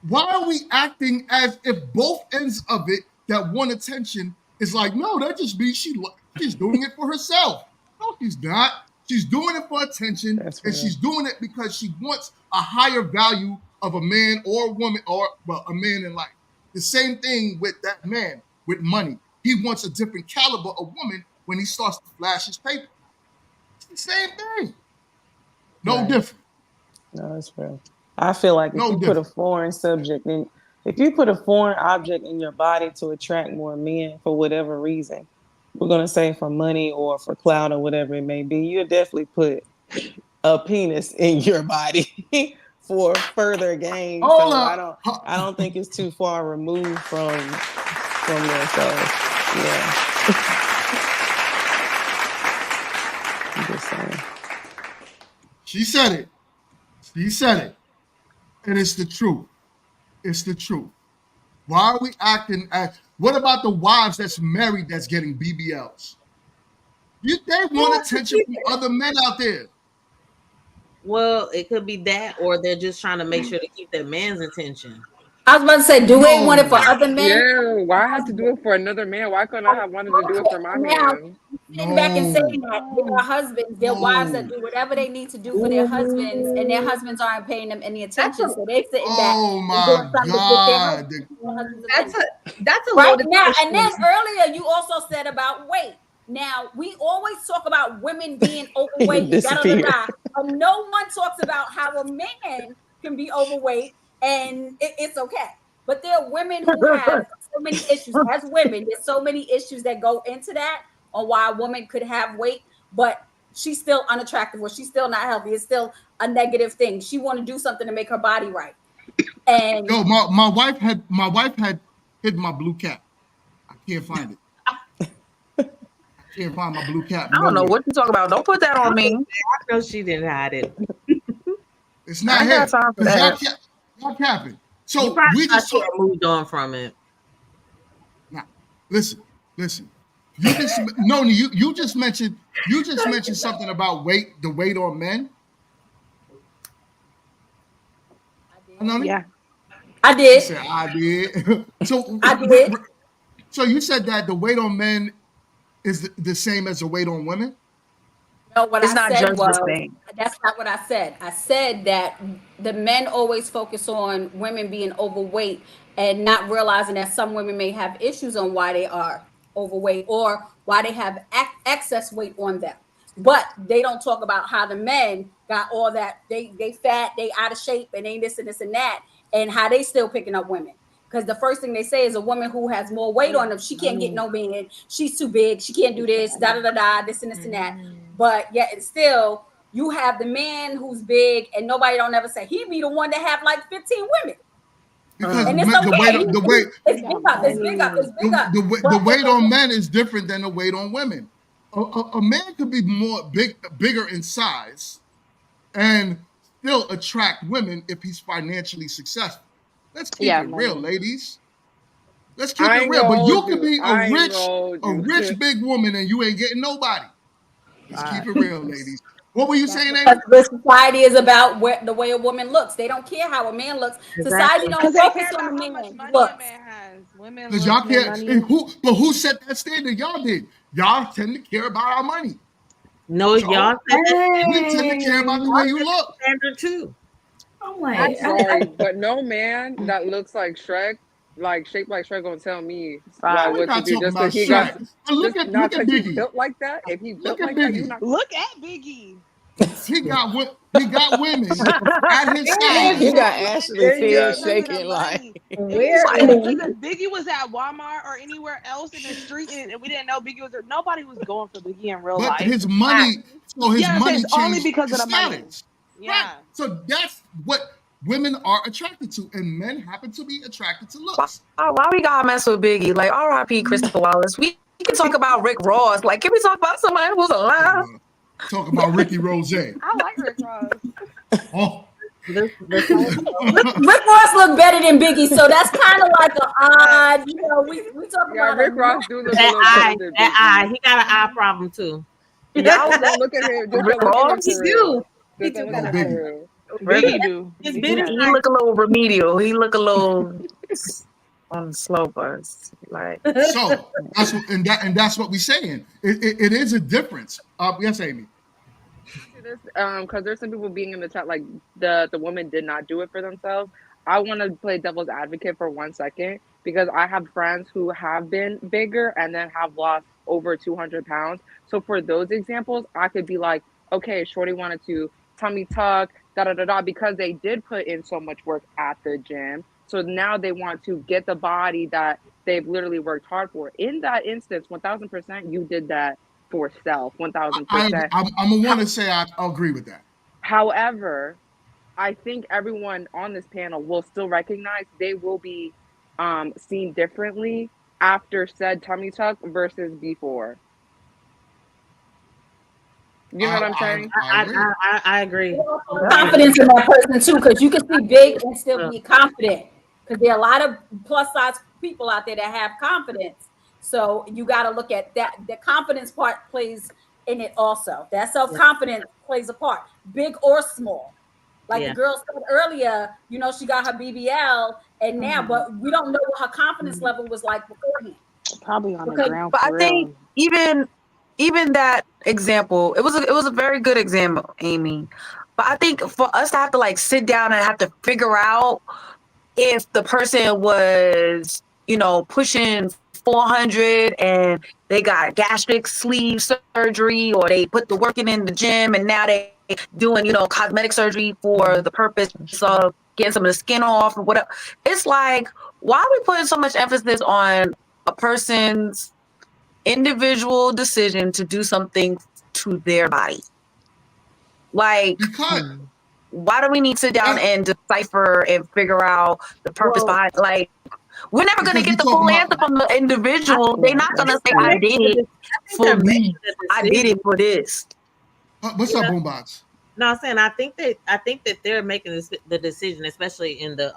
Why are we acting as if both ends of it that want attention is like, no, that just means she's doing it for herself. No, she's not. She's doing it for attention, That's and real. she's doing it because she wants a higher value of a man or a woman or a man in life. The same thing with that man with money. He wants a different caliber of woman when he starts to flash his paper. It's the same thing. No Right. different. No, that's real. I feel like if No you put a different. foreign subject in, if you put a foreign object in your body to attract more men for whatever reason, we're gonna say for money or for clout or whatever it may be, you'll definitely put a penis in your body for further gain. Hold So up. I don't think it's too far removed from there. So yeah. I'm just saying. She said it. She said it. And it's the truth. It's the truth. Why are we acting as what about the wives that's married that's getting BBLs? They want attention from other men out there. Well, it could be that, or they're just trying to make sure to keep that man's attention. I was about to say, do they want it for other men? Yeah, why I have to do it for another man? Why couldn't I have wanted to do it for my Now, man? sitting back and saying that there are husbands, their wives that do whatever they need to do for their husbands, and their husbands aren't paying them any attention, so they're sitting back Oh and my doing something to get their God. husband's That's attention. a Right loaded now, question. and then earlier you also said about weight. Now we always talk about women being overweight, and disappeared. but no one talks about how a man can be overweight and it's okay. But there are women who have so many issues. As women, there's so many issues that go into that on why a woman could have weight, but she's still unattractive or she's still not healthy. It's still a negative thing. She want to do something to make her body right. And Yo, my wife had hidden my blue cap. I can't find it. I can't find my blue cap. I don't know nowhere. what you talking about. Don't put that on me. I know she didn't hide it. It's not I ain't here. got time for 'Cause that. y'all capping. You So probably we thought just she had moved on from it. Now, listen. You just Noni, you just mentioned something about weight, the weight on men. Noni? yeah, I You did. said I did. So I did. So you said that the weight on men is the same as the weight on women? No, what It's I not said just the was same. that's not what I said. I said that the men always focus on women being overweight and not realizing that some women may have issues on why they are overweight or why they have excess weight on them. But they don't talk about how the men got all that they fat, they out of shape, and they this and that, and how they still picking up women. Because the first thing they say is a woman who has more weight on them, she can't get no man. She's too big. She can't do this. Da da da da. This and this and that. But yet it's still you have the man who's big, and nobody don't ever say he be the one that have like 15 women. Because And it's the weight, okay. the weight, It's big up. It's big up. It's big up. the weight on men is different than the weight on women. A man could be bigger in size, and still attract women if he's financially successful. Let's keep it real, ladies. Let's keep I it ain't real. gonna But you hold could you. be I ain't gonna hold you. a rich big woman, and you ain't getting nobody. Let's keep it real, ladies. What were you saying, Amy? Because the society is about the way a woman looks. They don't care how a man looks. Society don't Because they focus care on about the how much man money a looks. man has. Women Because look y'all more can't. money. But who set that standard? Y'all did. Y'all tend to care about our money. No, So y'all said that we tend to care about the way you look. standard too. I'm I'm like, sorry, but no man that looks like Shrek, like shaped like Shrek, gonna tell me like We're what to not do talking just about because he got Shrek. But just not look at because he Biggie. built like that. If he Look built at like that, you Biggie. not. Look at Biggie. He got women at his And size. You got Biggie Ashley did Finn it because of the shaking like. money. Where Because is if Biggie was at Walmart or anywhere else in the street and we didn't know Biggie was there, nobody was going for Biggie in real But life. his money, so his Yeah, I'm saying money it's only changed because of his the money. status. Right. Yeah. So that's what women are attracted to, and men happen to be attracted to looks. Why we gotta mess with Biggie? Like, R.I.P. Christopher Wallace. We can talk about Rick Ross. Like, can we talk about somebody who's alive? Talk about Ricky Rose. I like Rick Ross. Oh. Rick Ross look better than Biggie, so that's kind of like an odd. You know, we talk Yeah, about Rick Ross do look a That little better eye, than that Biggie. eye, he got an eye problem too. Y'all Just don't look at him. Just Rick don't look at him Ross? he for real. do? He Just do don't look got at an him eye. for real. Biggie do. His Biggie business do. He look a little remedial. He look a little on the slow bus. Like, So that's what we're saying. It is a difference. Yes, Amy. This because there's some people being in the chat like the woman did not do it for themselves. I want to play devil's advocate for 1 second because I have friends who have been bigger and then have lost over 200 pounds. So for those examples, I could be like, okay, shorty wanted to tummy tuck, da da da da, because they did put in so much work at the gym. So now they want to get the body that they've literally worked hard for. In that instance, 1000%, you did that for self, 1000%. I'm gonna want to say I agree with that. However, I think everyone on this panel will still recognize they will be seen differently after said tummy tuck versus before. You know what I'm saying? I agree. confidence in that person too, because you can be big and still be confident. Because there are a lot of plus size people out there that have confidence. So you got to look at that. The confidence part plays in it also. That self confidence plays a part, big or small. Like the girl said earlier, you know, she got her BBL, and now, but we don't know what her confidence level was like beforehand. Probably on the because, ground but I for think real. even that example, it was a very good example, Amy. But I think for us to have to like sit down and have to figure out if the person was, you know, pushing 400 and they got gastric sleeve surgery, or they put the working in the gym and now they doing, you know, cosmetic surgery for the purpose of getting some of the skin off or whatever. It's like, why are we putting so much emphasis on a person's individual decision to do something to their body? Like, why do we need to sit down and decipher and figure out the purpose behind? Like, we're never going to get the full answer from the individual. They're not going to say, "I did it for me. I did it for this." What's up, Boombox? No, I'm saying I think that they're making the decision, especially in the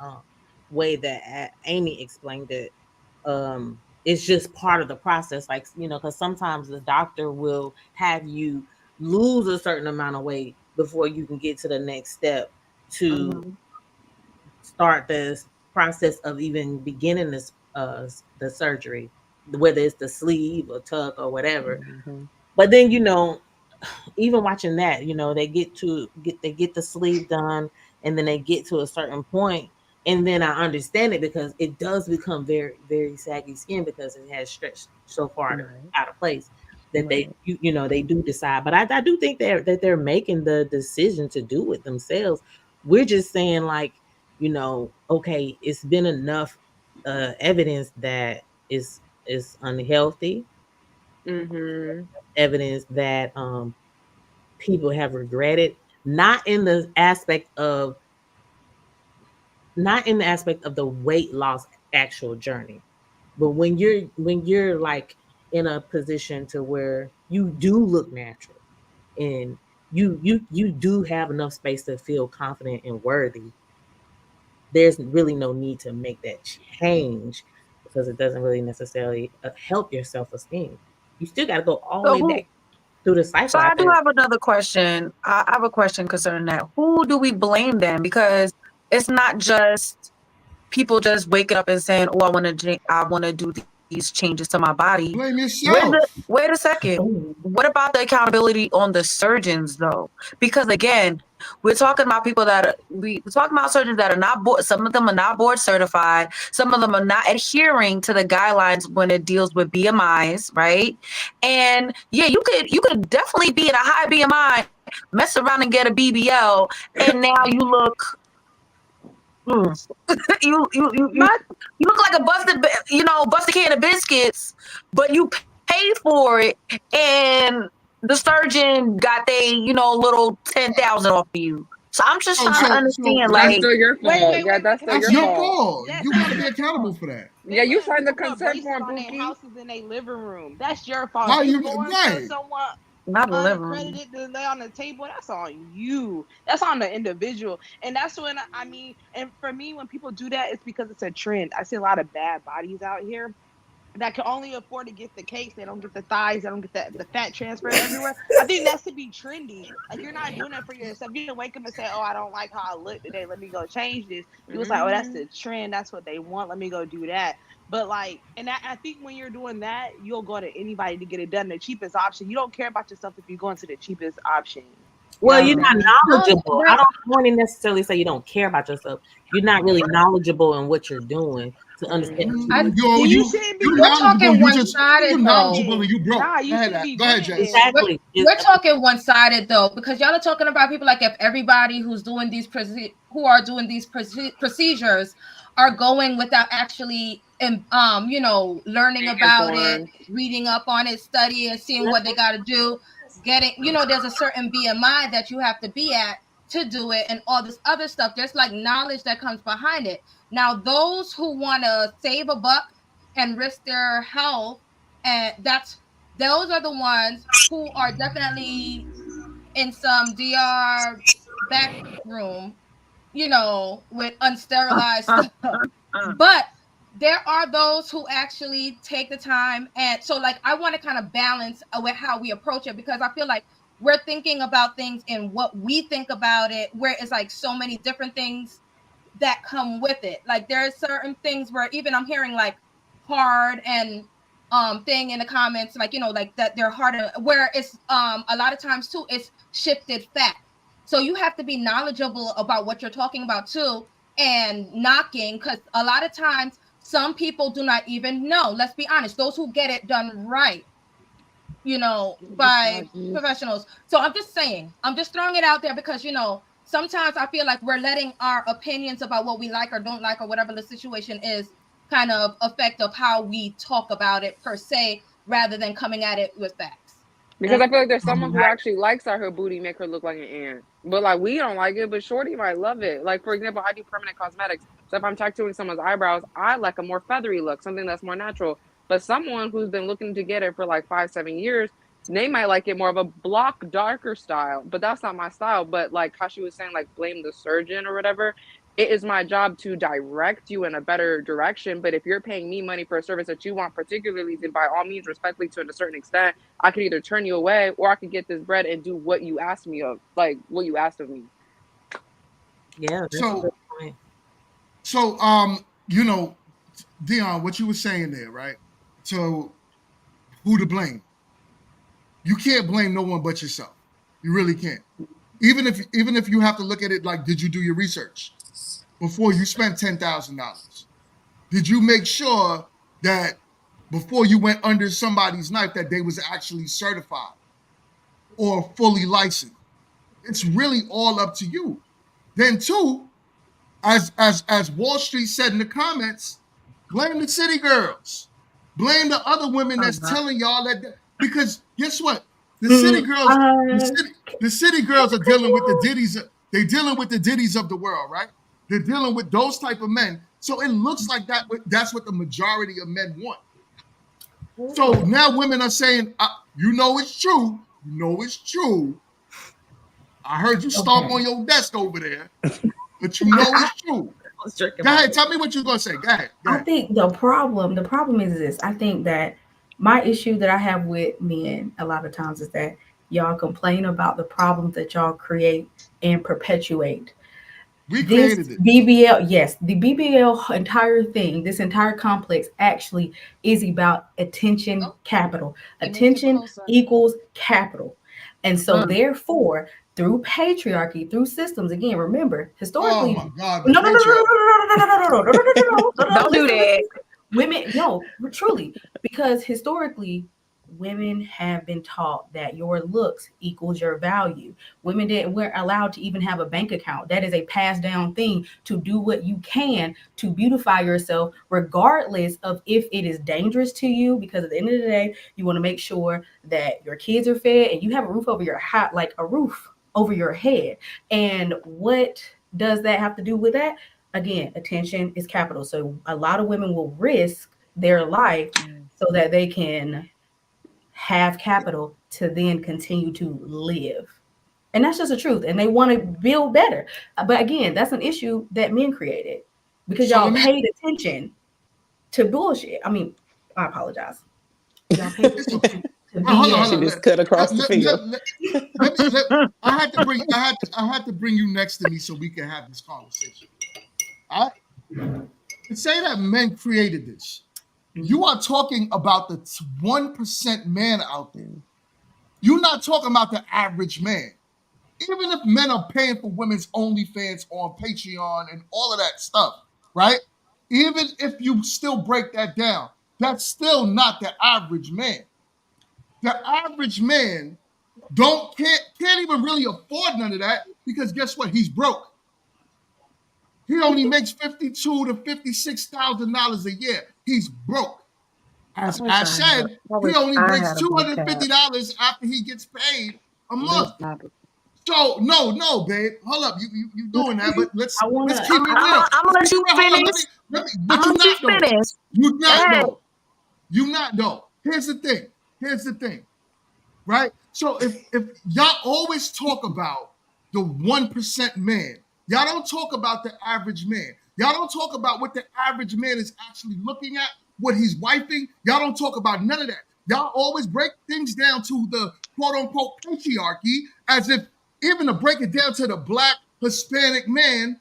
way that Amy explained it. It's just part of the process, like, you know, because sometimes the doctor will have you lose a certain amount of weight before you can get to the next step to start this process of even beginning this the surgery, whether it's the sleeve or tuck or whatever. But then, you know, even watching that, you know, they get the sleeve done, and then they get to a certain point, and then I understand it because it does become very, very saggy skin because it has stretched so far out of place that they they do decide. But I do think that they're making the decision to do it themselves. We're just saying like, okay, it's been enough evidence that is unhealthy, evidence that people have regretted, not in the aspect of the weight loss actual journey, but when you're like in a position to where you do look natural and you do have enough space to feel confident and worthy, there's really no need to make that change because it doesn't really necessarily help your self-esteem. You still got to go all the So way back through the So cycle I do after. have another question. I have a question concerning that. Who do we blame then? Because it's not just people just waking up and saying, "Oh, I want to do these changes to my body." Blame yourself. Wait a second. What about the accountability on the surgeons though? Because again, we're talking about people we're talking about surgeons that are not board. Some of them are not board certified. Some of them are not adhering to the guidelines when it deals with BMIs, right? And yeah, you could definitely be in a high BMI, mess around and get a BBL, and now you look. You look like a busted can of biscuits, but you paid for it, and the surgeon got little 10,000 off of you. So I'm just trying to understand, That's like, still your fault. Yeah, that's still That's your your fault. fault. Yes, You that's got to be your accountable fault. for that. Yeah, you Letting signed the people put consent braces form, on their Pookie. houses in their living room. That's your fault. How If you you going to right? someone not a living room. unaccredited to lay on the table, that's on you. That's on the individual. And that's when and for me, when people do that, it's because it's a trend. I see a lot of bad bodies out here that can only afford to get the cakes. They don't get the thighs. They don't get the fat transferred everywhere. I think that's to be trendy. Like, you're not doing it for yourself. You didn't wake up and say, "Oh, I don't like how I look today. Let me go change this." It was like, "Oh, that's the trend. That's what they want. Let me go do that." But like, and I think when you're doing that, you'll go to anybody to get it done. The cheapest option. You don't care about yourself if you're going to the cheapest option. Well, You you're know not what I mean? knowledgeable. I don't want to necessarily say you don't care about yourself. You're not really knowledgeable in what you're doing to understand. You shouldn't be You We're knowledgeable. talking You just one-sided you though. knowledgeable and you broke. Nah, you shouldn't be Go ahead, doing Jess. it. Exactly. We're talking one-sided though, because y'all are talking about people like if everybody who's doing these procedures are going without actually learning about it, Informed. reading up on it, studying, seeing what they got to do, getting there's a certain BMI that you have to be at to do it, and all this other stuff. There's like knowledge that comes behind it. Now, those who want to save a buck and risk their health, and those are the ones who are definitely in some DR back room, with unsterilized stuff. But there are those who actually take the time. And so, like, I want to kind of balance with how we approach it, because I feel like we're thinking about things and what we think about it, where it's like so many different things that come with it. Like, there are certain things where even I'm hearing like hard and thing in the comments, like, like that they're hard, where it's a lot of times too it's shifted fat. So you have to be knowledgeable about what you're talking about too, and knocking, because a lot of times some people do not even know. Let's be honest, those who get it done right, by professionals. So I'm just saying, I'm just throwing it out there because, sometimes I feel like we're letting our opinions about what we like or don't like or whatever the situation is kind of affect of how we talk about it per se, rather than coming at it with facts. Because I feel like there's someone who actually likes that her booty make her look like an ant. But like we don't like it, but Shorty might love it. Like, for example, I do permanent cosmetics. So if I'm tattooing someone's eyebrows, I like a more feathery look, something that's more natural. But someone who's been looking to get it for like 5-7 years, they might like it more of a block darker style. But that's not my style. But like how she was saying, like blame the surgeon or whatever. It is my job to direct you in a better direction. But if you're paying me money for a service that you want particularly, then by all means, respectfully to a certain extent, I could either turn you away or I could get this bread and do what you asked me of, like what you asked of me. Yeah. So, Dion, what you were saying there, right? So, who to blame? You can't blame no one but yourself. You really can't. even if you have to look at it like, did you do your research before you spent $10,000? Did you make sure that before you went under somebody's knife that they was actually certified or fully licensed? It's really all up to you. Then two, as Wall Street said in the comments, blame the city girls. Blame the other women that's telling y'all that, because guess what? The city girls, the city girls are dealing with the Diddies. They're dealing with the Diddies of the world, right? They're dealing with those type of men. So it looks like that's what the majority of men want. So now women are saying, you know it's true. You know it's true. I heard you stomp on your desk over there, but you know it's true. Go ahead, tell me what you're gonna say. Go ahead. I think the problem is this. I think that my issue that I have with men a lot of times is that y'all complain about the problems that y'all create and perpetuate. We This created it. BBL, yes, the BBL entire thing, this entire complex actually is about attention capital. Attention equals capital. And so therefore, through patriarchy, through systems, again, remember, historically, oh my God, no, Don't do that. Women, no, truly, because historically, women have been taught that your looks equals your value. Women weren't allowed to even have a bank account. That is a passed down thing to do what you can to beautify yourself, regardless of if it is dangerous to you. Because at the end of the day, you want to make sure that your kids are fed and you have a roof over your head, like a roof over your head. And what does that have to do with that? Again, attention is capital. So a lot of women will risk their life so that they can have capital to then continue to live. And that's just the truth. And they want to build better. But again, that's an issue that men created because y'all paid attention to bullshit. I mean, I apologize. Y'all paid attention to BS. She just cut across the field. I had to bring you next to me so we can have this conversation. All right? To say that men created this, you are talking about the 1% man out there. You're not talking about the average man. Even if men are paying for women's OnlyFans on Patreon and all of that stuff, right? Even if you still break that down, that's still not the average man. The average man can't even really afford none of that because guess what? He's broke. He only makes $52,000 to $56,000 a year. He's broke. As I said, he only brings $250 after he gets paid a month. So no, babe, hold up, you doing that? But let's keep it real. I'm gonna let you finish. But you're not though. You're not though. You're not though. Here's the thing. Right? So if y'all always talk about the 1% man, y'all don't talk about the average man. Y'all don't talk about what the average man is actually looking at, what he's wifing. Y'all don't talk about none of that. Y'all always break things down to the quote unquote patriarchy as if even to break it down to the black Hispanic man,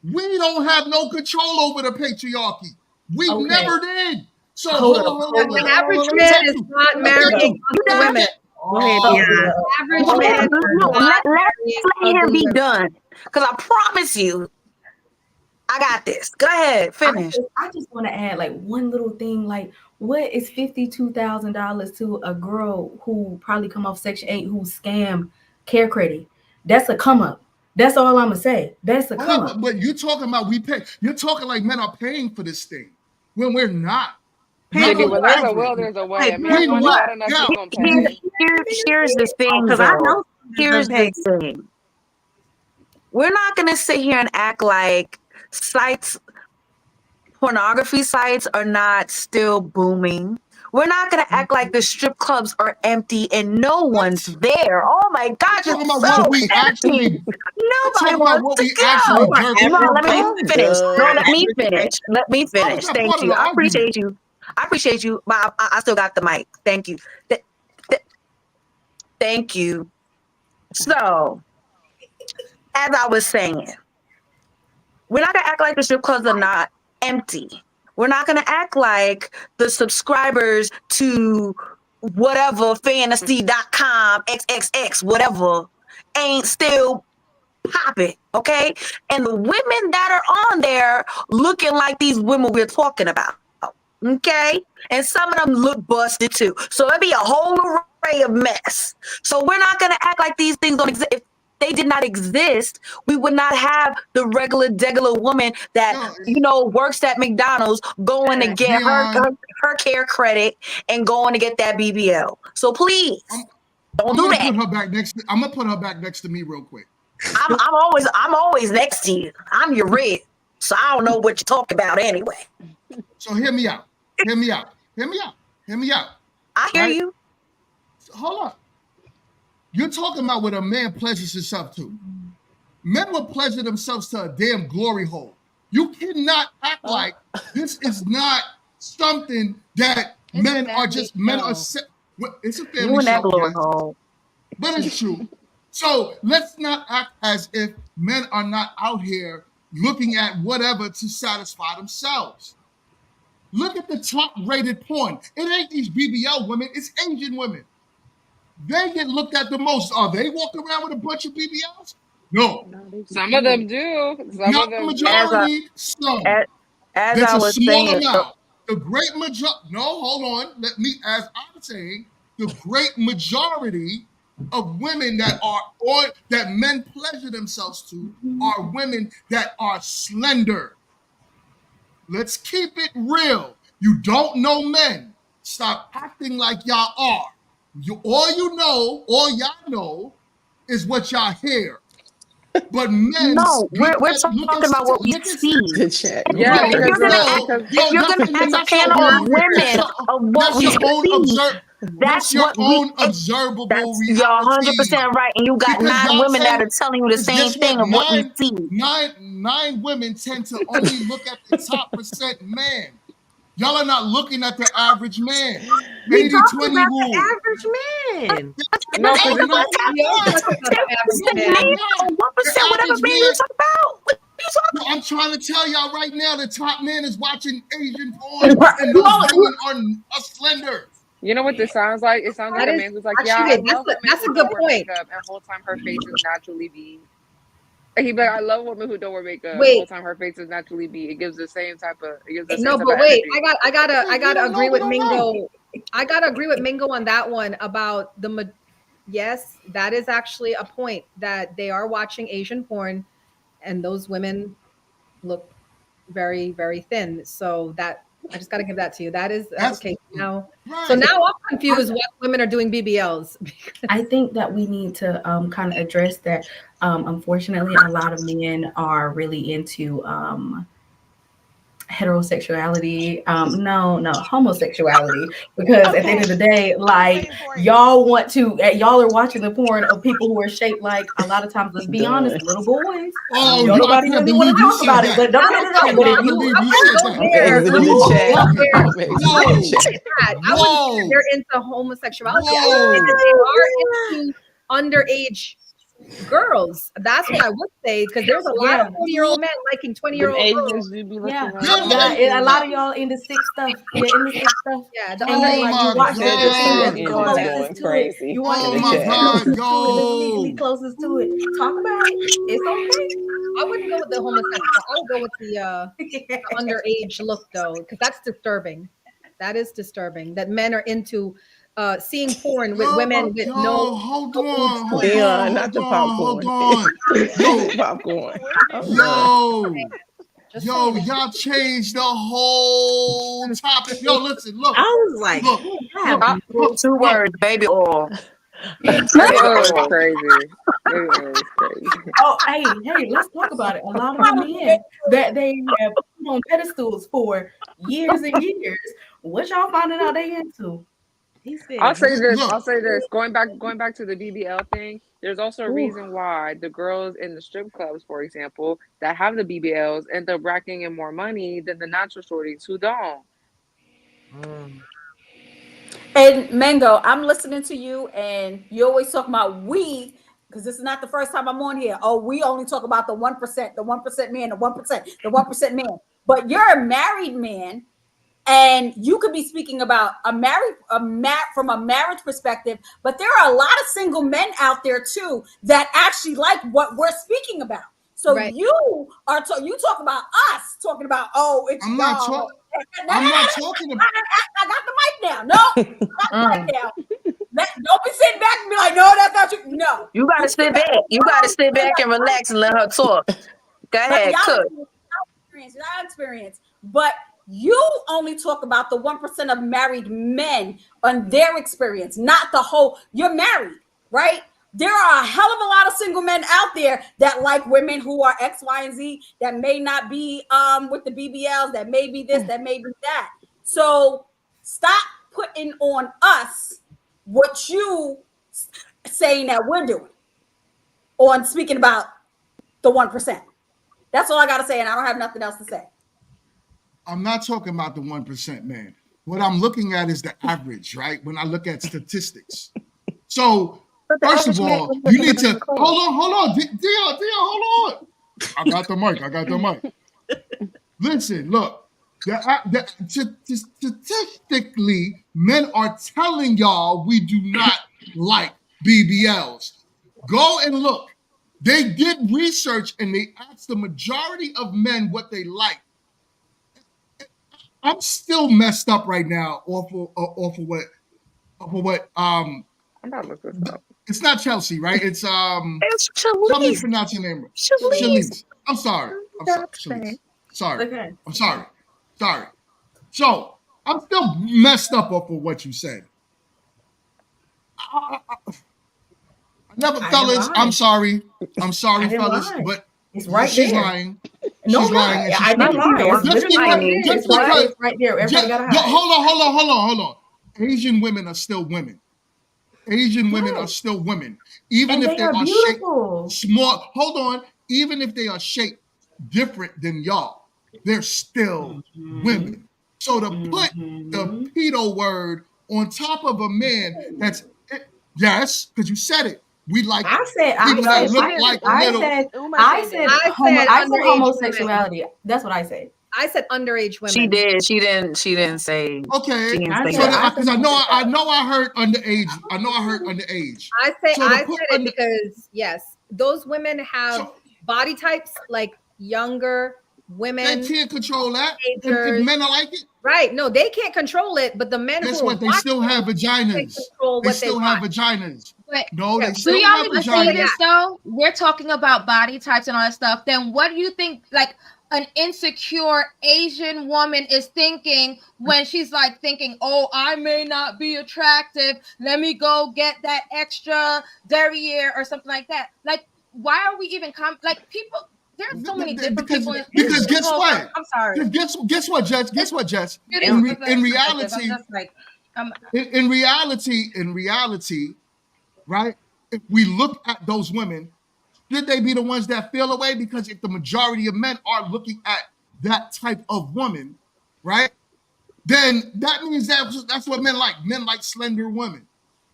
we don't have no control over the patriarchy. We never did. So hold on. The average man is not marrying other women. Go ahead, Average man. Let him be done. Because I promise you, I got this. Go ahead, finish. I just want to add like one little thing. Like, what is $52,000 to a girl who probably come off Section 8 who scam care credit? That's a come up. That's all I'm gonna say. That's a come up. But you're talking about we pay. You're talking like men are paying for this thing when we're not. Baby, when there's a will, there's a way. A man wants bad enough, he's gonna pay. Here's the thing, because I know. Here's the thing. We're not gonna sit here and act like pornography sites are not still booming. We're not gonna act like the strip clubs are empty and no one's there. Oh my God, it's talking about so what we actually. Nobody wants to go. No, let me finish. Let me finish. Thank you. I appreciate you. But I still got the mic. Thank you. Thank you. So, as I was saying, we're not gonna act like the strip clubs are not empty. We're not gonna act like the subscribers to whatever fantasy.com XXX whatever ain't still popping, okay? And the women that are on there looking like these women we're talking about, okay? And some of them look busted too. So it'd be a whole array of mess. So we're not gonna act like these things don't exist. If they did not exist, we would not have the regular degular woman that works at McDonald's going to get her care credit and going to get that BBL. So please don't do that. I'm gonna put her back next to me real quick. I'm always next to you. I'm your red, so I don't know what you're talking about anyway. So hear me out. Hear me out. Hear me out. Hear me out. I hear you. Hold on. You're talking about what a man pleasures himself to. Men will pleasure themselves to a damn glory hole. You cannot act like this is not something that men are just men are. It's a family You in that show, glory yes, hole. but it's true. So let's not act as if men are not out here looking at whatever to satisfy themselves. Look at the top-rated porn. It ain't these BBL women, it's Asian women. They get looked at the most. Are they walking around with a bunch of BBLs? No. Some of them do. Some Not of the them majority, some. As That's I a was small saying, amount. The great majority, no, hold on. Let me, as I'm saying, the great majority of women that are, or that men pleasure themselves to, are women that are slender. Let's keep it real. You don't know men. Stop acting like y'all are. All y'all know is what y'all hear. But men no, we're look talking about what we see. The chat. Yeah, If because you're gonna ask a panel of women of what we see, that's what we. observable You're reality. 100% right, and you got Because 9 y'all women that tend, are telling you the because same guess what? thing of what we see. Nine women tend to only look at the top percent man. Y'all are not looking at the average man. We 80-20 talking about rule. the average man. No, because No, We are talking about the average man. 1%, whatever man you talk about. What you talking I'm trying to tell y'all right now, the top man is watching Asian porn, and those women are slender. you know what this sounds like? It sounds like That a is man who's like, yeah, I actually love women that's who a good don't wear point. makeup, and whole time her face is naturally B. And he'd be like, I love women who don't wear makeup. Wait. Whole time her face is naturally B. It gives the same type of. It gives the same No, type but of wait, energy. I gotta agree with Mingo. I gotta agree with Mingo on that one about yes, that is actually a point that they are watching Asian porn, and those women look very, very thin. So that I just gotta give that to you. That is okay. Now, so now I'm confused what women are doing BBLs. I think that we need to kind of address that. Unfortunately, a lot of men are really into heterosexuality, no homosexuality, because at the end of the day, like y'all are watching the porn of people who are shaped like, a lot of times, let's be honest, little boys. Oh, Nobody I can't really want to believe you talk said about that. it, but no, but if you believe you said that. I'm exiting the chat. I'm exiting the chat. I wouldn't say they're into homosexuality. I would say that they are into underage girls. That's what I would say, because there's a lot of 40-year-old men liking 20-year-old girls. A lot of y'all into sick stuff. You're into sick stuff. Yeah, the And then, like, you watch The the thing search that's engine is closest going to crazy. it. You watch the in thing the that's chat. closest to it, that's legally closest to it. Talk about it. It's okay. I wouldn't go with the homosexual. I would go with the underage look, though, because that's disturbing. That is disturbing that men are into seeing porn with women with no. Hold on, Dion, not the popcorn. Yo, popcorn. Yo, y'all changed the whole topic. Yo, listen, look. I was like, look, 2 words, baby oil. Baby oil is crazy. Baby oil is crazy. Oh, hey, let's talk about it. A lot of men that they have put on pedestals for years and years. What y'all finding out they into? I'll say this. Going back to the BBL thing, there's also a reason why the girls in the strip clubs, for example, that have the BBLs end up racking in more money than the natural shorties who don't. And Mango, I'm listening to you, and you always talk about we, because this is not the first time I'm on here. Oh, we only talk about the 1% man, the 1%, the 1% man. But you're a married man, And you could be speaking about from a marriage perspective, but there are a lot of single men out there too that actually like what we're speaking about. So you talk about us talking about, oh, it's I'm not y'all. talking. I'm not talking about. I got the mic now. No, I got the mic now. Don't be sitting back and be like, no, that's not you. No, You gotta sit back. You gotta sit back and relax and let her talk. Go ahead, cook. Y'all experience, but you only talk about the 1% of married men on their experience, not the whole. You're married, right? There are a hell of a lot of single men out there that like women who are X, Y, and Z, that may not be with the BBLs, that may be this, that may be that. So stop putting on us what you saying that we're doing on speaking about the 1%. That's all I got to say, and I don't have nothing else to say. I'm not talking about the 1%, man. What I'm looking at is the average, right? When I look at statistics. So, first of all, you need to hold on, Dion, hold on. I got the mic. Listen, look. Statistically, men are telling y'all we do not like BBLs. Go and look. They did research and they asked the majority of men what they like. I'm still messed up right now off of what I'm about to look this up. It's not Chelsea, right? It's It's Tell me Shalise. pronounce your name. Shalise. I'm sorry. Shalise. Sorry. Okay. I'm sorry. So I'm still messed up off of what you said. Fellas, I'm sorry. Fellas, but it's right she's there. lying. No, she's lying. And she's I didn't lie. It's literally just right there. Everybody got to hide. Hold on. Asian women are still women. Asian women are still women. Even if they are shaped small. Hold on. Even if they are shaped different than y'all, they're still women. So to put the pedo word on top of a man that's yes, because you said it. We like people that look like little. I said homosexuality. That's what I said. I said underage women. She did. She didn't say. Okay. She didn't say So that. because I know I heard underage. I said it because yes, those women have body types like younger women. They can't control that. If men are like it. Right. No, they can't control it, but the men Guess who what? They still have vaginas. They still have vaginas. But no, they do still y'all have even see vaginas. this though? We're talking about body types and all that stuff. Then what do you think like an insecure Asian woman is thinking when she's like thinking, oh, I may not be attractive. Let me go get that extra derriere or something like that. Like, why are we even like people? There's so many different people. Because guess what? I'm sorry. Guess what, Jess? In reality, in reality, right? If we look at those women, should they be the ones that feel away? Because if the majority of men are looking at that type of woman, right? Then that means that's what men like. Men like slender women.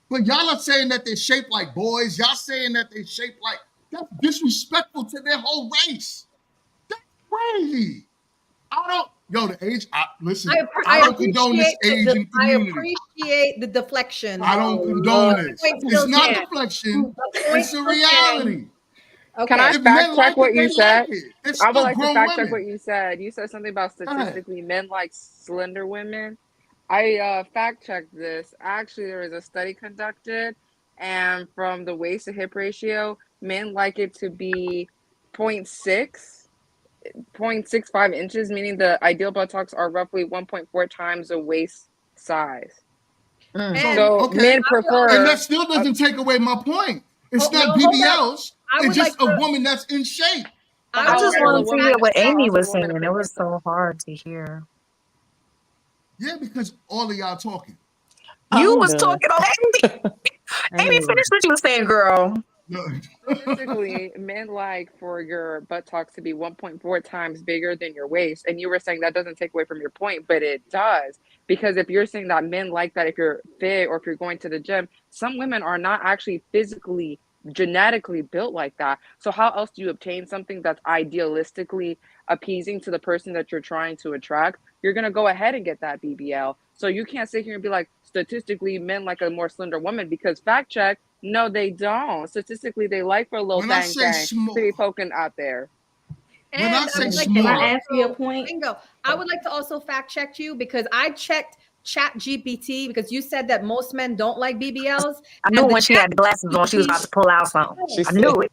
But y'all are saying that they're shaped like boys. Y'all saying that they're shaped like that's disrespectful to their whole race. That's crazy. The age. Listen, I don't condone this Asian community. I appreciate the deflection. I don't condone this. It's not deflection. It's a reality. Okay. Can I fact check what you said? I would like to fact check what you said. You said something about statistically men like slender women. I fact checked this. Actually, there was a study conducted, and from the waist to hip ratio, men like it to be 0.65 inches, meaning the ideal buttocks are roughly 1.4 times the waist size. So men prefer, and that still doesn't take away my point. It's not BBLs. It's just a woman that's in shape. I just wanted to hear what Amy was saying. It was so hard to hear. Yeah, because all of y'all talking. You was talking already. Amy, finish what you were saying, girl. Statistically, men like for your buttocks to be 1.4 times bigger than your waist. And you were saying that doesn't take away from your point, but it does. Because if you're saying that men like that if you're fit or if you're going to the gym, some women are not actually physically genetically built like that. So how else do you obtain something that's idealistically appeasing to the person that you're trying to attract? You're gonna go ahead and get that BBL. So you can't sit here and be like, statistically, men like a more slender woman, because fact check, no, they don't. Statistically, they like for a little When I thang say thang small, to be poking out there. when I And I say would like Can to I small, ask you a also, point? bingo. I would like to also fact check you because I checked Chat GPT because you said that most men don't like BBLs. I knew And the when she Chat had the glasses on, she was about to pull out something. She I said, knew it.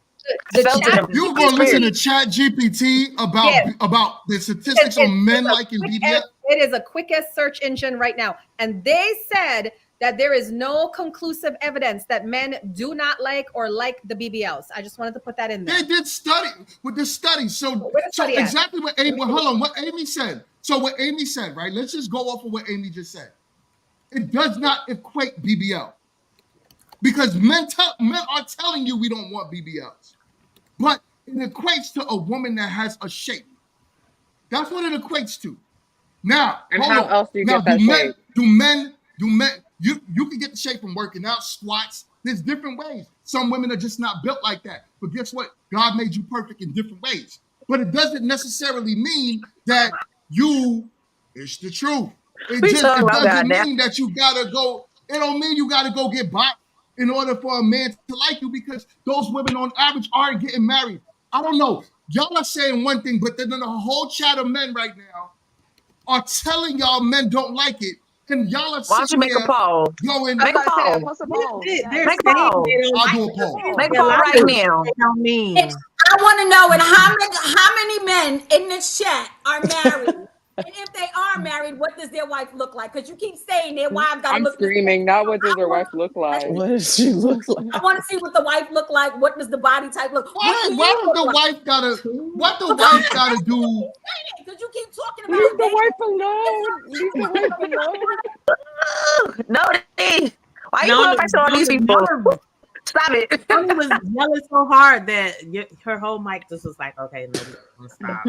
I the felt it Chat in you were my gonna listen spirit. to Chat GPT Yes, about the statistics on men liking BBL? it is a quickest search engine right now. And they said that there is no conclusive evidence that men do not like or like the BBLs. I just wanted to put that in there. They did study with this study. So Where the study at? exactly what Amy. Well, hold on. What Amy said. So what Amy said, right? Let's just go off of what Amy just said. It does not equate BBL because men are telling you we don't want BBLs, but it equates to a woman that has a shape. That's what it equates to. Now, And hold how on. else do you Now, get that shape? you can get the shape from working out, squats. There's different ways. Some women are just not built like that. But guess what? God made you perfect in different ways. But it doesn't necessarily mean that it's the truth. It doesn't mean that you gotta go, it don't mean you gotta go get bought in order for a man to like you, because those women on average aren't getting married. I don't know. Y'all are saying one thing, but then a whole chat of men right now are telling y'all men don't like it, and y'all are Why don't you sitting make a here poll? going, Make a poll. Post a poll. They're Make a saying poll. they don't I'll like do a the poll. Make a BBL. poll right now. They don't mean. I want to know, and how many men in this chat are married? And if they are married, what does their wife look like? Because you keep saying their wives got to I'm look the same. screaming, not what does their wife look like? what does she look like? I want to see what the wife look like. What does the body type look? What do Why you does look the like? wife gotta do? Because you keep talking about Leave the dating. wife alone. Leave the wife alone. No, they. Why you put No, pressure on these people? Stop it. Tony was yelling so hard that her whole mic just was like, okay, no, we're stop.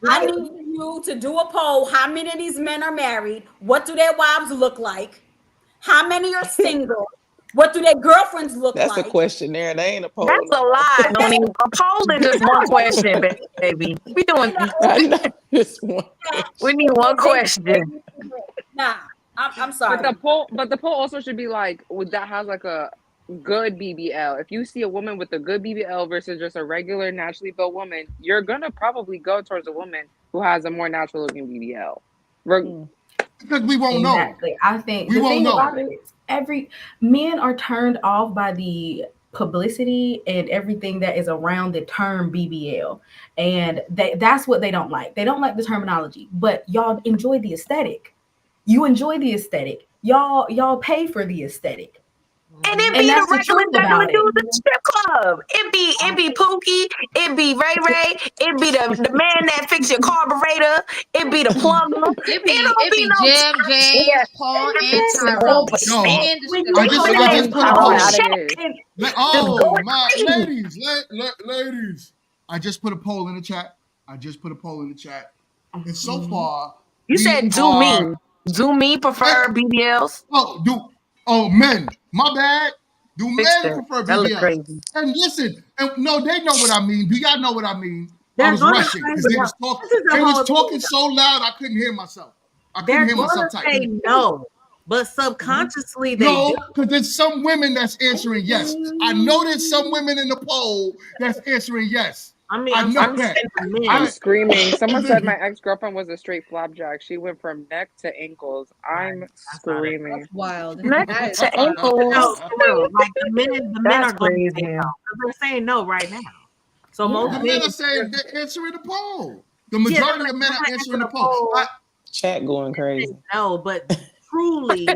I need you to do a poll. How many of these men are married? What do their wives look like? How many are single? What do their girlfriends look That's a like? questionnaire. They ain't a poll. That's a lie, Tony. A poll is just one question, baby. We doing. I know this one. We need one question. Nah, I'm sorry. But the poll also should be like, that has like a good BBL. If you see a woman with a good BBL versus just a regular naturally built woman, you're gonna probably go towards a woman who has a more natural looking BBL. Because we won't know. Exactly. I think We the won't thing know. about it is men are turned off by the publicity and everything that is around the term BBL. And that's what they don't like. They don't like the terminology, but y'all enjoy the aesthetic. You enjoy the aesthetic. Y'all pay for the aesthetic. And it And be that's the the truth regular about dudes it. in the strip club. It be Pookie. It be Ray Ray. It be the man that fix your carburetor. It be the plumber. It It don't be no Jeb, James, Paul, and Tyrone. Yo, And the When I you just put put a I poll. want Out to of check. here. Just Oh going my crazy. ladies, I just put a poll in the chat. And so far, You we said do are. me. Do me prefer BBLs? Men. My bad. Do Fix men that. prefer That look BBLs? crazy. And listen, and no, they know what I mean. Do y'all know what I mean? I They're was gonna rushing say because they no. was talking. This is the They was whole talking thing. so loud I couldn't hear myself. They're gonna say no, but subconsciously they do. No, because there's some women that's answering yes. I know there's some women in the poll that's answering yes. I mean, I know I'm that. I'm screaming. Someone said my ex-girlfriend was a straight flapjack. She went from neck to ankles. I'm screaming. That's wild. Neck That is to wild. ankles. No, for real. Like the men That's are going to say crazy. no. 'Cause they're saying no right now. So The most men are saying they're answering the poll. The Yeah, majority of men are answering the poll. Chat going crazy. no, but truly,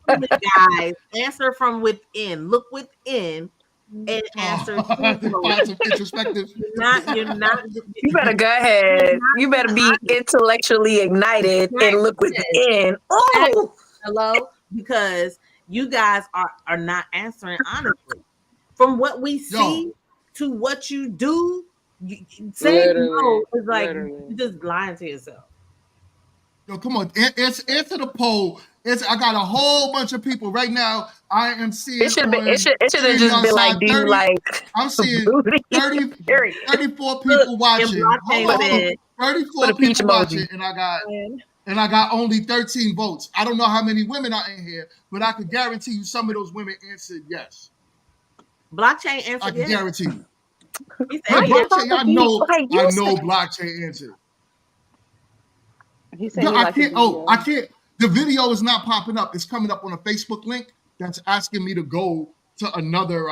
guys, answer from within. Look within and answer Find some introspective. You're not. You better go ahead. You better be intellectually ignited and look within. Oh, Hello, because you guys are not answering honestly. From what we see to what you do, saying no is like you just lying to yourself. Yo, come on, answer the poll. I got a whole bunch of people right now. I am seeing It should have been. It should have seeing just y'all been like, side do you 30. like I'm seeing booty? 30, Period. 34 people watching. Blockchain Hold on. said, 34 peach people watching, emoji. and I got only 13 votes. I don't know how many women are in here, but I can guarantee you some of those women answered yes. Blockchain I answered can yes. guarantee you. He Yeah, said yes. blockchain, I know blockchain answered. He said No, he I liked the can't. Oh, I BBL. can't. The video is not popping up. It's coming up on a Facebook link that's asking me to go to another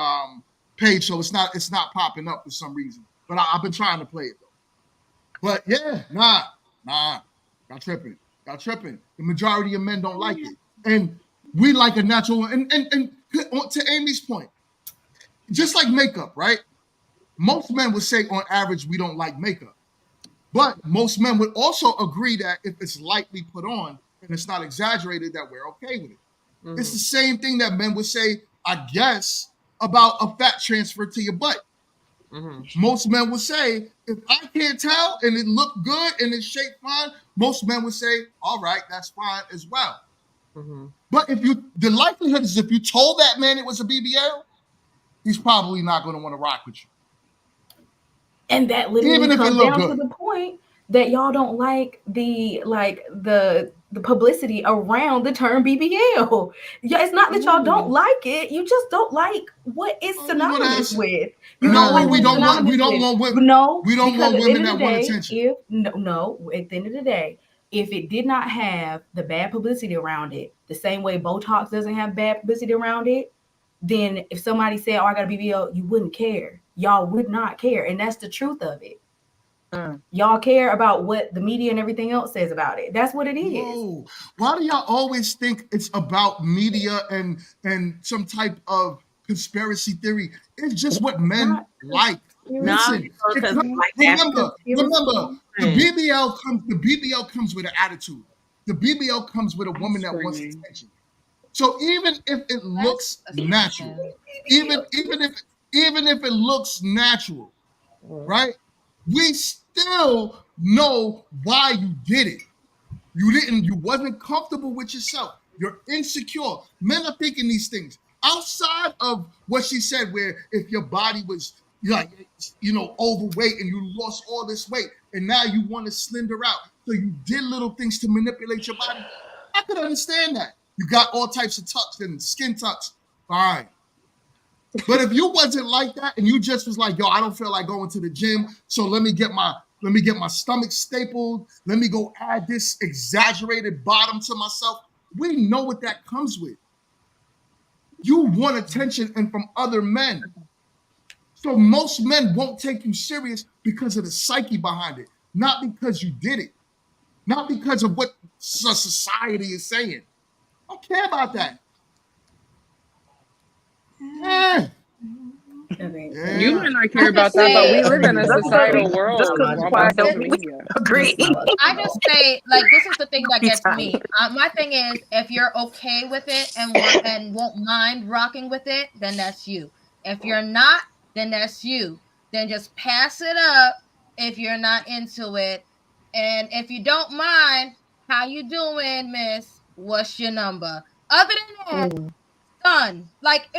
page, so it's not popping up for some reason. But I've been trying to play it though. But yeah, nah, y'all tripping. The majority of men don't like it, and we like a natural. And to Amy's point, just like makeup, right? Most men would say on average we don't like makeup. But most men would also agree that if it's lightly put on and it's not exaggerated, that we're okay with it. Mm-hmm. It's the same thing that men would say, I guess, about a fat transfer to your butt. Mm-hmm. Most men would say, if I can't tell and it looked good and it's shaped fine, most men would say, all right, that's fine as well. Mm-hmm. But the likelihood is if you told that man it was a BBL, he's probably not going to want to rock with you. And that literally Even if it comes look down good. to the point that y'all don't like the publicity around the term BBL. Yeah, it's not that y'all don't like it. You just don't like what it's synonymous with. You don't like what it's synonymous with. No, we don't because want at the women end that of the want day, attention. at the end of the day, if it did not have the bad publicity around it, the same way Botox doesn't have bad publicity around it, then if somebody said, oh, I got a BBL, you wouldn't care. Y'all would not care. And that's the truth of it. Y'all care about what the media and everything else says about it. That's what it is. Whoa. Why do y'all always think it's about media and some type of conspiracy theory? It's just what men like. Listen, remember, the BBL comes with an attitude. The BBL comes with a woman that wants attention. So even if it looks natural, even if it looks natural, right? We still know why you did it. You wasn't comfortable with yourself. You're insecure. Men are thinking these things outside of what she said, where if your body was overweight and you lost all this weight and now you want to slender out, so you did little things to manipulate your body. I could understand that. You got all types of tucks and skin tucks. Fine. But if you wasn't like that and you just was like, yo, I don't feel like going to the gym, so let me get my stomach stapled. Let me go add this exaggerated bottom to myself. We know what that comes with. You want attention and from other men. So most men won't take you serious because of the psyche behind it, not because you did it, not because of what society is saying. I don't care about that. Yeah. You might not care about that, but we live in a societal world about social media. Agree. I just say, like, this is the thing that gets me. My thing is, if you're okay with it and won't mind rocking with it, then that's you. If you're not, then that's you. Then just pass it up if you're not into it. And if you don't mind, how you doing, miss? What's your number? Other than that, done. Like,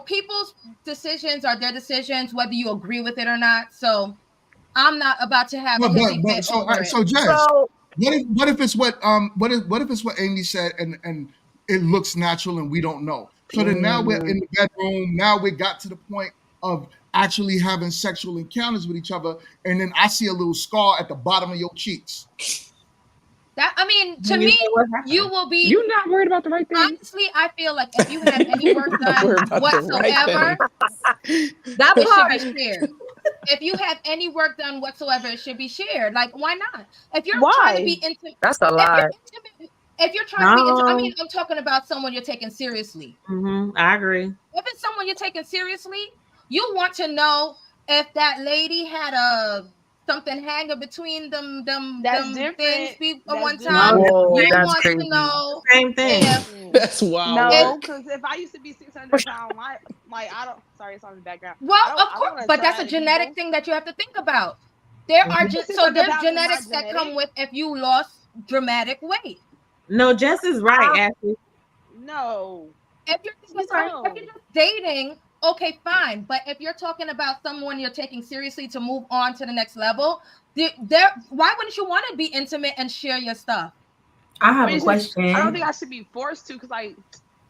people's decisions are their decisions, whether you agree with it or not. So I'm not about to have a hissy fit over it. So Jess, what if it's what it's what Amy said and it looks natural and we don't know. So then now we're in the bedroom. Now we got to the point of actually having sexual encounters with each other, and then I see a little scar at the bottom of your cheeks. To me, you will be. You're not worried about the right thing. Honestly, I feel like if you have any work done whatsoever, that it should be shared. If you have any work done whatsoever, it should be shared. Like, why not? If you're trying to be intimate, that's a lie. If you're trying to be intimate, I'm talking about someone you're taking seriously. I agree. If it's someone you're taking seriously, you want to know if that lady had something hanging between them things one time. You want to know same thing. That's wild. No, because if I used to be 600 pounds, I don't. Sorry, it's on the background. Well, of course, but that's a genetic thing that you have to think about. There are there's genetics that come with if you lost dramatic weight. No, Jess is right, Ashley. No. If you're if you're just dating, okay, fine. But if you're talking about someone you're taking seriously to move on to the next level, why wouldn't you want to be intimate and share your stuff? I have a It's just, I don't question. think I should be forced to, because, like,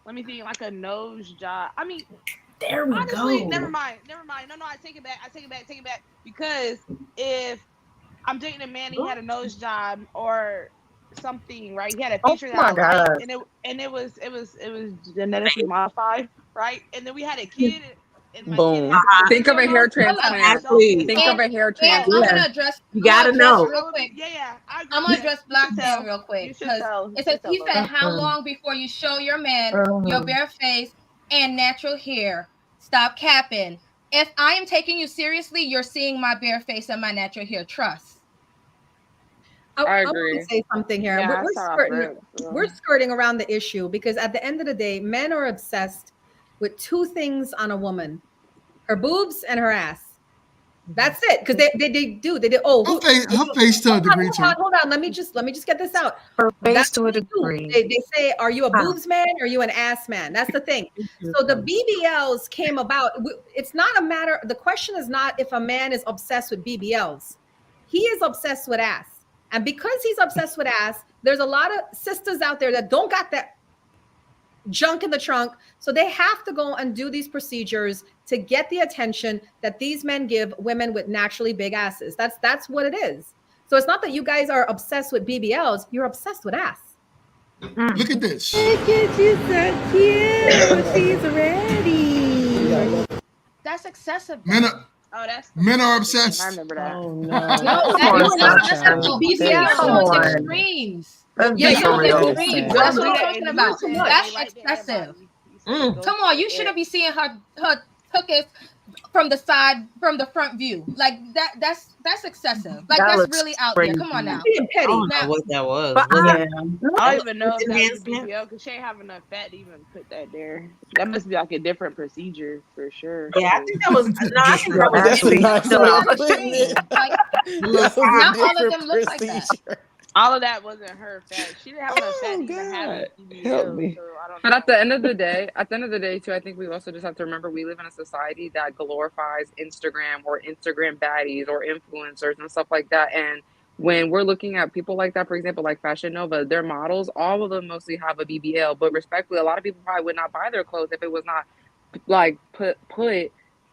let me think, like a nose job. I mean, There we honestly, go. never mind. No, I take it back. Take it back. Because if I'm dating a man, he had a nose job or something, right? He had a Oh feature that my I liked, God. and it was genetically modified, right? And then we had a kid, and my kid Boom. had the Think of a chromosomes. hair Hold up. transplant. Exactly. Think of a hair And transplant. You I'm gonna gotta address know. real quick. Yeah, I agree I'm with gonna that. address You should Black Man tell. real quick You should because tell. You it says should tell he said, us. "How long before you show your man your Mhm. bare face and natural hair? Stop capping. If I am taking you seriously, you're seeing my bare face and my natural hair. Trust." I I want to agree. say something here. Yeah, I We're saw skirting, Brett. we're skirting around the issue because at the end of the day, men are obsessed with two things on a woman: her boobs and her ass. That's it. Because they do. Oh, who, Her face to a degree hold too. on, hold on. Let me just get this out. Her face That's to a what they do. degree. They say, are you a Huh. boobs man or are you an ass man? That's the thing. So the BBLs came about. It's not a matter. The question is not if a man is obsessed with BBLs. He is obsessed with ass. And because he's obsessed with ass, there's a lot of sisters out there that don't got that junk in the trunk. So they have to go and do these procedures to get the attention that these men give women with naturally big asses. That's what it is. So it's not that you guys are obsessed with BBLs, you're obsessed with ass. Look at this. Look at you, so cute. She's ready. That's excessive. Men Though. are, Oh, that's the men are position. I obsessed. remember that. Oh no. No, Come that on, is not sunshine. excessive. BBL. You're Come going to on. extremes. Let's Yeah, be You're for you're going to real. extremes. Don't That's do what I'm that. talking And you about. said much. they That's like the hair excessive. body. You said Come on, you shouldn't be seeing her tuchus from the side, from the front view. Like that's excessive. Like That that's looks really out there. crazy. Come on now. Being I petty. don't know Now, what that was. But Was I, that, I that don't was even know if that was a enhancement? BBL because she ain't have enough fat to even put that there. That must be like a different procedure for sure. Yeah, I think that was no. I think that was That's a actually nice the way of putting extremes. it. Like That was a not all of different them look like that. procedure. All of that wasn't her fat. She didn't have enough fat to Oh even have God. a Help BBL, me. so I don't But know. at the end of the day, too, I think we also just have to remember we live in a society that glorifies Instagram or Instagram baddies or influencers and stuff like that. And when we're looking at people like that, for example, like Fashion Nova, their models, all of them mostly have a BBL. But respectfully, a lot of people probably would not buy their clothes if it was not like put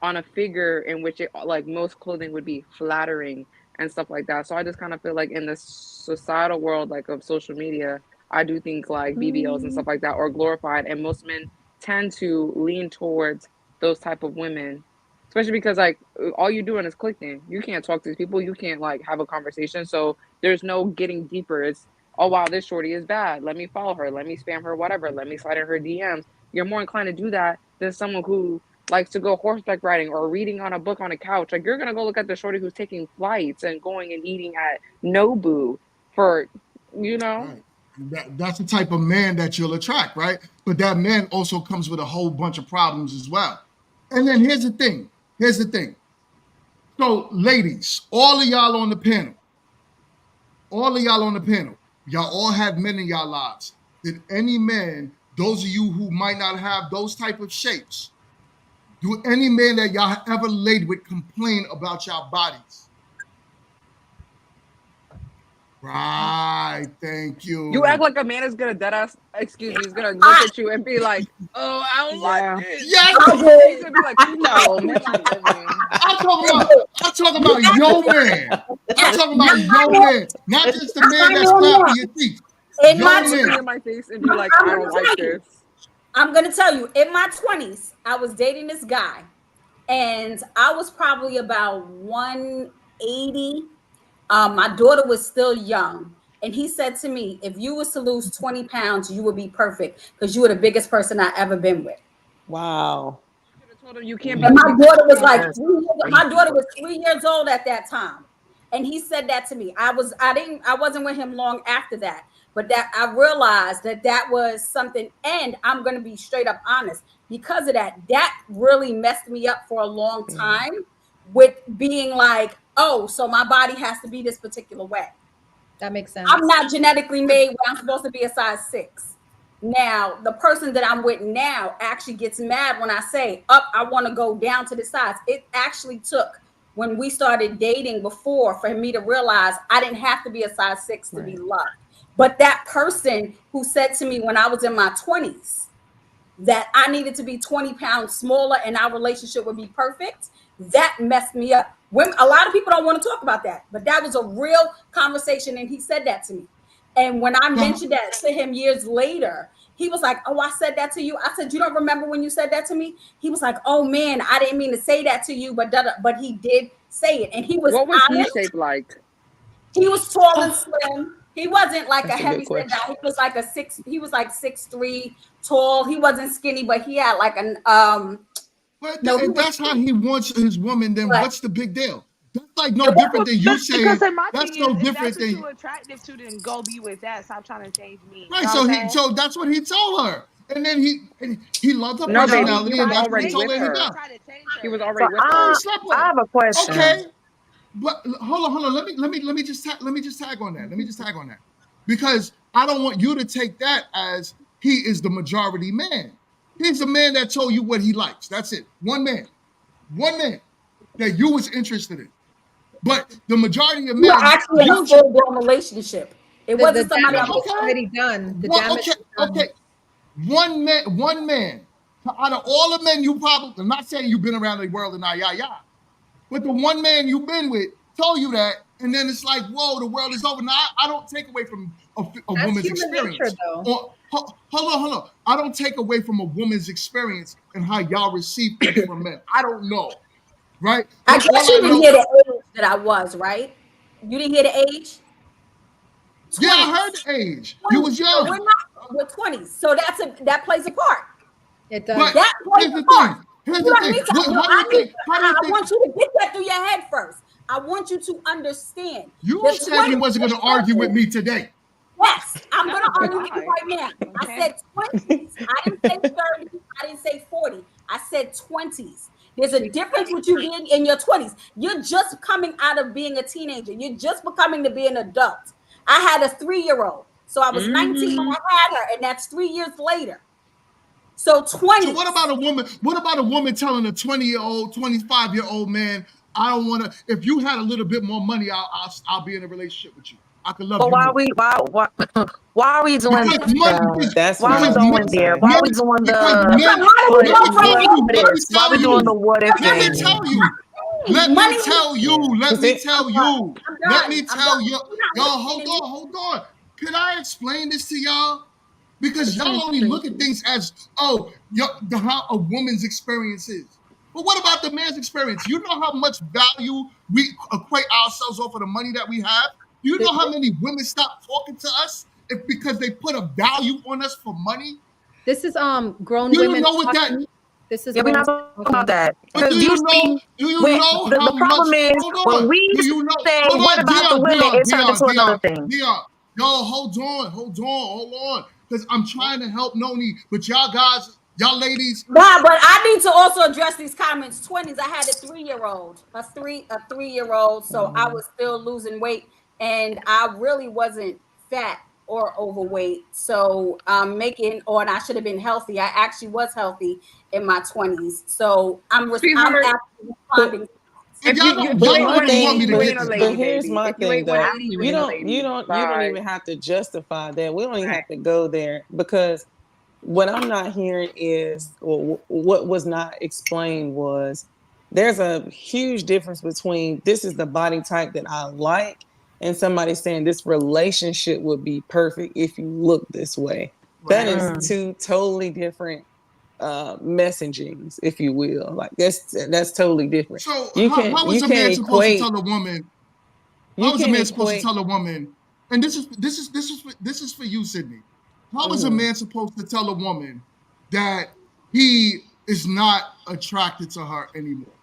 on a figure in which it like most clothing would be flattering and stuff like that. So I just kind of feel like in the societal world like of social media, I do think like BBLs and stuff like that are glorified, and most men tend to lean towards those type of women, especially because like all you're doing is clicking. You can't talk to these people. You can't like have a conversation. So there's no getting deeper. It's oh wow, this shorty is bad. Let me follow her. Let me spam her. Whatever. Let me slide in her DMs. You're more inclined to do that than someone who likes to go horseback riding or reading on a book on a couch. Like you're gonna go look at the shorty who's taking flights and going and eating at Nobu for you know. Right. That's the type of man that you'll attract, right? But that man also comes with a whole bunch of problems as well. And then here's the thing. Here's the thing. So, ladies, all of y'all on the panel, y'all all have men in y'all lives. Did any man, those of you who might not have those type of shapes, do any man that y'all ever laid with complain about y'all bodies? Right. Thank You act you. like a man is gonna dead ass. Excuse me, is gonna look at you and be like, "Oh, I don't like Yeah. it." Yes. He's gonna be like, "Who you No, talking men to?" are living. I'm talking about your man. I'm talking about your man, not just the man that's flapping your teeth. In He's my gonna look me Man. in my face and be like, "I don't like this." I'm gonna tell you, in my 20s, I was dating this guy, and I was probably about 180. My daughter was still young, and he said to me, "If you was to lose 20 pounds, you would be perfect because you were the biggest person I ever been with." Wow. Should have told him you can't be And my obese daughter was and like fat. my daughter was 3 years old at that time. And he said that to me. I wasn't with him long after that, but that I realized that was something. And I'm going to be straight up honest, because of that really messed me up for a long time with being like, oh, so my body has to be this particular way. That makes sense. I'm not genetically made where I'm supposed to be a size 6. Now, the person that I'm with now actually gets mad when I say, up, I want to go down to the size. It actually took when we started dating before for me to realize I didn't have to be a size 6 to be loved. But that person who said to me when I was in my 20s that I needed to be 20 pounds smaller and our relationship would be perfect, that messed me up. When a lot of people don't want to talk about that, but that was a real conversation, and he said that to me. And when I mentioned that to him years later, he was like, "Oh, I said that to you." I said, "You don't remember when you said that to me?" He was like, "Oh man, I didn't mean to say that to you, but he did say it." And he was What was he honest. shaped like? He was tall and slim. He wasn't like That's a a good heavy set question. guy. He was like he was like 6'3" tall. He wasn't skinny, but he had like an But no, he if was that's how he wants his woman, then but what's the big deal? That's like no different than you Because saying. then my That's thing is, no if that's different what than you're attracted to, then go be with that. Stop trying to change me. You right. know what I'm saying? So that's what he told her, and then he loved her No, but he personality, and was that's what he already told with her to her. do. He was So already with I her. He slept with I her. have a question. Okay, but hold on. Let me just tag on that. Let me just tag on that because I don't want you to take that as he is the majority man. He's a man that told you what he likes. That's it. One man that you was interested in. But the majority of we were men actually in a usually full blown relationship. It The wasn't somebody I damage was is already done. The One, damage is done. okay. One man. Out of all the men you probably, I'm not saying you've been around the world and but the one man you've been with told you that, and then it's like, whoa, the world is over. Now I don't take away from a That's woman's human nature, experience. though. Or hold on. I don't take away from a woman's experience and how y'all receive things from men. I don't know, right? I But guess all you I didn't know, hear the age that I was, right? You didn't hear the age? yeah, 20s. I heard the age. You 20s. was So we're young. not we're 20s. So that plays a part. It does. But That plays here's a the part. thing. Here's You the don't thing. need to. What, No, how do you think? How do you I think? want you to get that through your head first. I want you to understand You the said you 20s. wasn't going to argue with me today. Yes, I'm That going was to a argue with you lie. right now. I Okay. said 20s. I didn't say 30. I didn't say 40. I said 20s. There's a difference with you being in your 20s. You're just coming out of being a teenager. You're just becoming to be an adult. I had a 3-year-old. So I was 19 when Mm-hmm. I had her, and that's 3 years later. So 20s. So what about a woman? What about a woman telling a 20-year-old, 25-year-old man, I don't want to, if you had a little bit more money, I'll be in a relationship with you. I could love But you more. why are we doing Because money, That's why what are we I because was going gonna men, there? say. Why are men, we doing because the men, Money let don't me tell bring you, what let me ifs? Why tell we doing you, the what if let me game? tell you, let me money. tell you, Yeah, let because me it. tell you, I'm let done. me I'm done. tell you, You're y'all, not listening. hold on. Can I explain this to y'all? Because y'all Please, only thank look at you. things as, oh, how a woman's experience is. But what about the man's experience? You know how much value we equate ourselves off of the money that we have? Do you know how many women stop talking to us because they put a value on us for money? This is grown Do you women know what that? talking. This is Yeah, we're grown not women talking about talking. that. But Because usually, Do you when know the how much? problem is Hold when on. we Do you know? say, Hold "What on, about the women?" It turned into another thing. Dion. Yo, hold on. Because I'm trying to help Noni, but y'all guys, y'all ladies, Nah, but I need to also address these comments. 20s. I had a 3-year-old, a 3-year-old, so I was still losing weight, and I really wasn't fat or overweight. So and I should have been healthy. I actually was healthy in my 20s. So I'm Sweetheart, actually But responding. and if you but y'all ain't don't my even want me thing, to you but get ain't a this but lady, done. here's baby. my If you thing ain't though. 180, you ain't a lady. You don't Bye. even have to justify that. We don't even Right. have to go there because what I'm not hearing is, or what was not explained was, there's a huge difference between this is the body type that I like and somebody saying this relationship would be perfect if you look this way. That Right. is two totally different messagings, if you will. Like that's totally different. So You can't how is you a can't man supposed to equate tell a woman? you How is a can't man supposed to equate tell a woman? And this is for you, Sydney. How is a mhm. man supposed to tell a woman that he is not attracted to her anymore?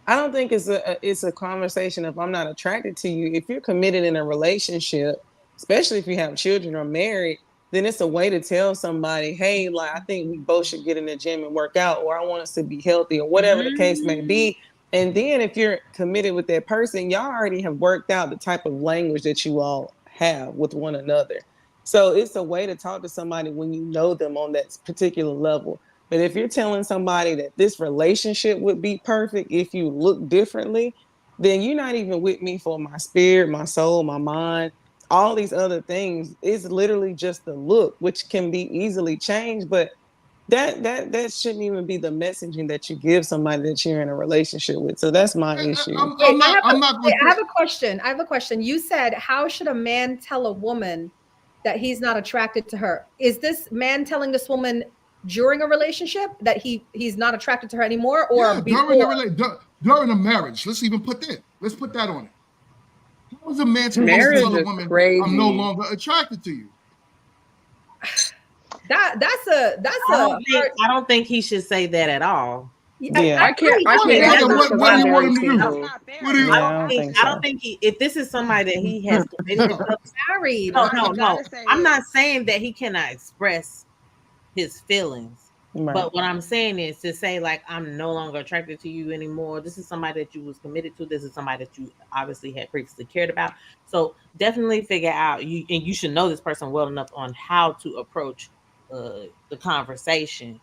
I don't think it's a conversation if I'm not attracted to you. If you're committed in a relationship, especially if you have children or married, then it's a way to tell somebody, hey, like I think we both should get in the gym and work out, or I want us to be healthy, or whatever the case may Mm-hmm. be. And then if you're committed with that person, y'all already have worked out the type of language that you all have with one another. So it's a way to talk to somebody when you know them on that particular level. But if you're telling somebody that this relationship would be perfect if you look differently, then you're not even with me for my spirit, my soul, my mind, all these other things. It's literally just the look, which can be easily changed, but that shouldn't even be the messaging that you give somebody that you're in a relationship with. So that's my issue. I'm not going I have a question. I have a question. You said, how should a man tell a woman that he's not attracted to her? Is this man telling this woman during a relationship that he's not attracted to her anymore, or before? During a marriage. Let's even put that. Let's put that on it. How is a man supposed to Marriage tell a is woman, "I'm no crazy. longer attracted to you"? That's a I don't think he should say that at all. I can't answer because What do I'm you want very him to do? single. What do you? I don't think if this is somebody that he has committed himself married. No. I'm not saying that he cannot express his feelings. Right. But what I'm saying is to say, like, I'm no longer attracted to you anymore. This is somebody that you was committed to. This is somebody that you obviously had previously cared about. So definitely figure out you should know this person well enough on how to approach the conversation.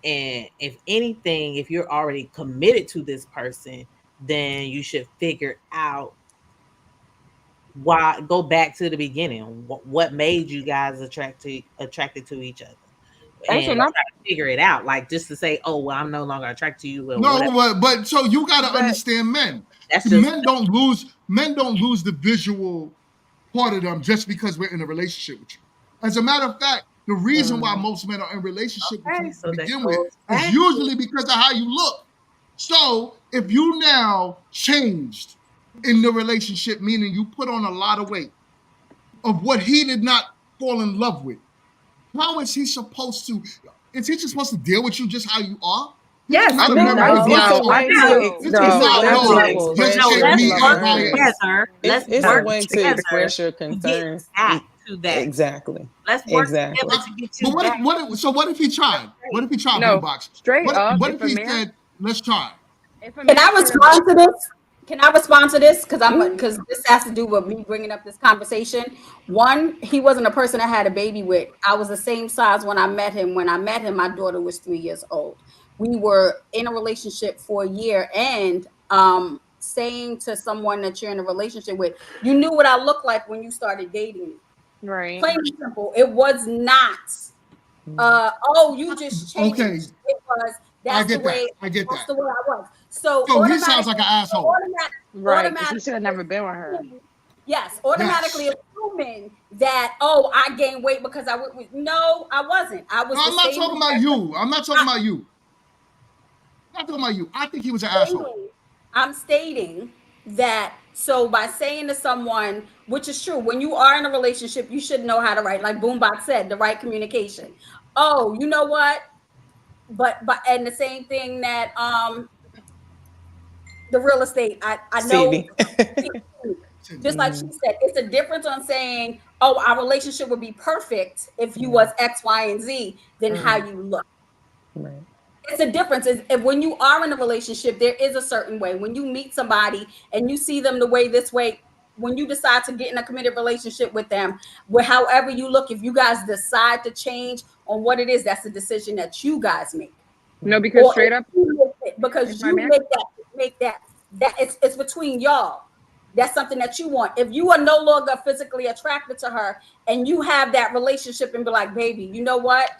And if anything, if you're already committed to this person, then you should figure out why. Go back to the beginning. What made you guys attracted to each other? Also, And not try to figure it out. Like, just to say, "Oh, well, I'm no longer attracted to you." Or No, whatever. but so you got to understand men. That's just Men don't lose the visual part of them just because we're in a relationship with you. As a matter of fact, the reason why most men are in relationship with you to begin with is usually because of how you look. So if you now changed in the relationship, meaning you put on a lot of weight of what he did not fall in love with, how is he supposed to? Is he just supposed to deal with you just how you are? Yes, not no, American it's a Hustle. way to This is not levels. just No, get let's me work as I am. together. Let's It's a work way to together express your to get concerns. back to that. Exactly. Let's work Exactly. together to get you But back. what if he tried? What if he tried, no, Boombox? straight up. What if If a he man, said, "Let's try"? if a Can man I started respond to this? Can I respond to this? Because this has to do with me bringing up this conversation. One, he wasn't a person I had a baby with. I was the same size when I met him. When I met him, my daughter was 3 years old. We were in a relationship for a year, and saying to someone that you're in a relationship with, you knew what I looked like when you started dating me. right, Plain and simple. It was not. Oh, you just changed. Okay, It was I that's the get that. way. I get That's that. the way I was. So So he sounds like automatically, an asshole. right, because he should have never been with her. yes, automatically Yes. assuming that, oh, I gained weight because I went with. No, I wasn't. I was No, the I'm not same. talking about you. I'm not talking about you. I'm not talking about you. I think he was an asshole. I'm stating that. So by saying to someone, which is true, when you are in a relationship, you should know how to write, like Boombox said, the right communication. Oh, you know what? But and the same thing that the real estate, I know. Just like she said, it's a difference on saying, oh, our relationship would be perfect if you was X, Y, and Z than how you look. Right. It's a difference. Is if when you are in a relationship, there is a certain way. When you meet somebody and you see them the way this way, when you decide to get in a committed relationship with them, where however you look, if you guys decide to change on what it is, that's a decision that you guys make. No, because straight up, Because if my you man, make that it's between y'all. That's something that you want. If you are no longer physically attracted to her and you have that relationship and be like, baby, you know what?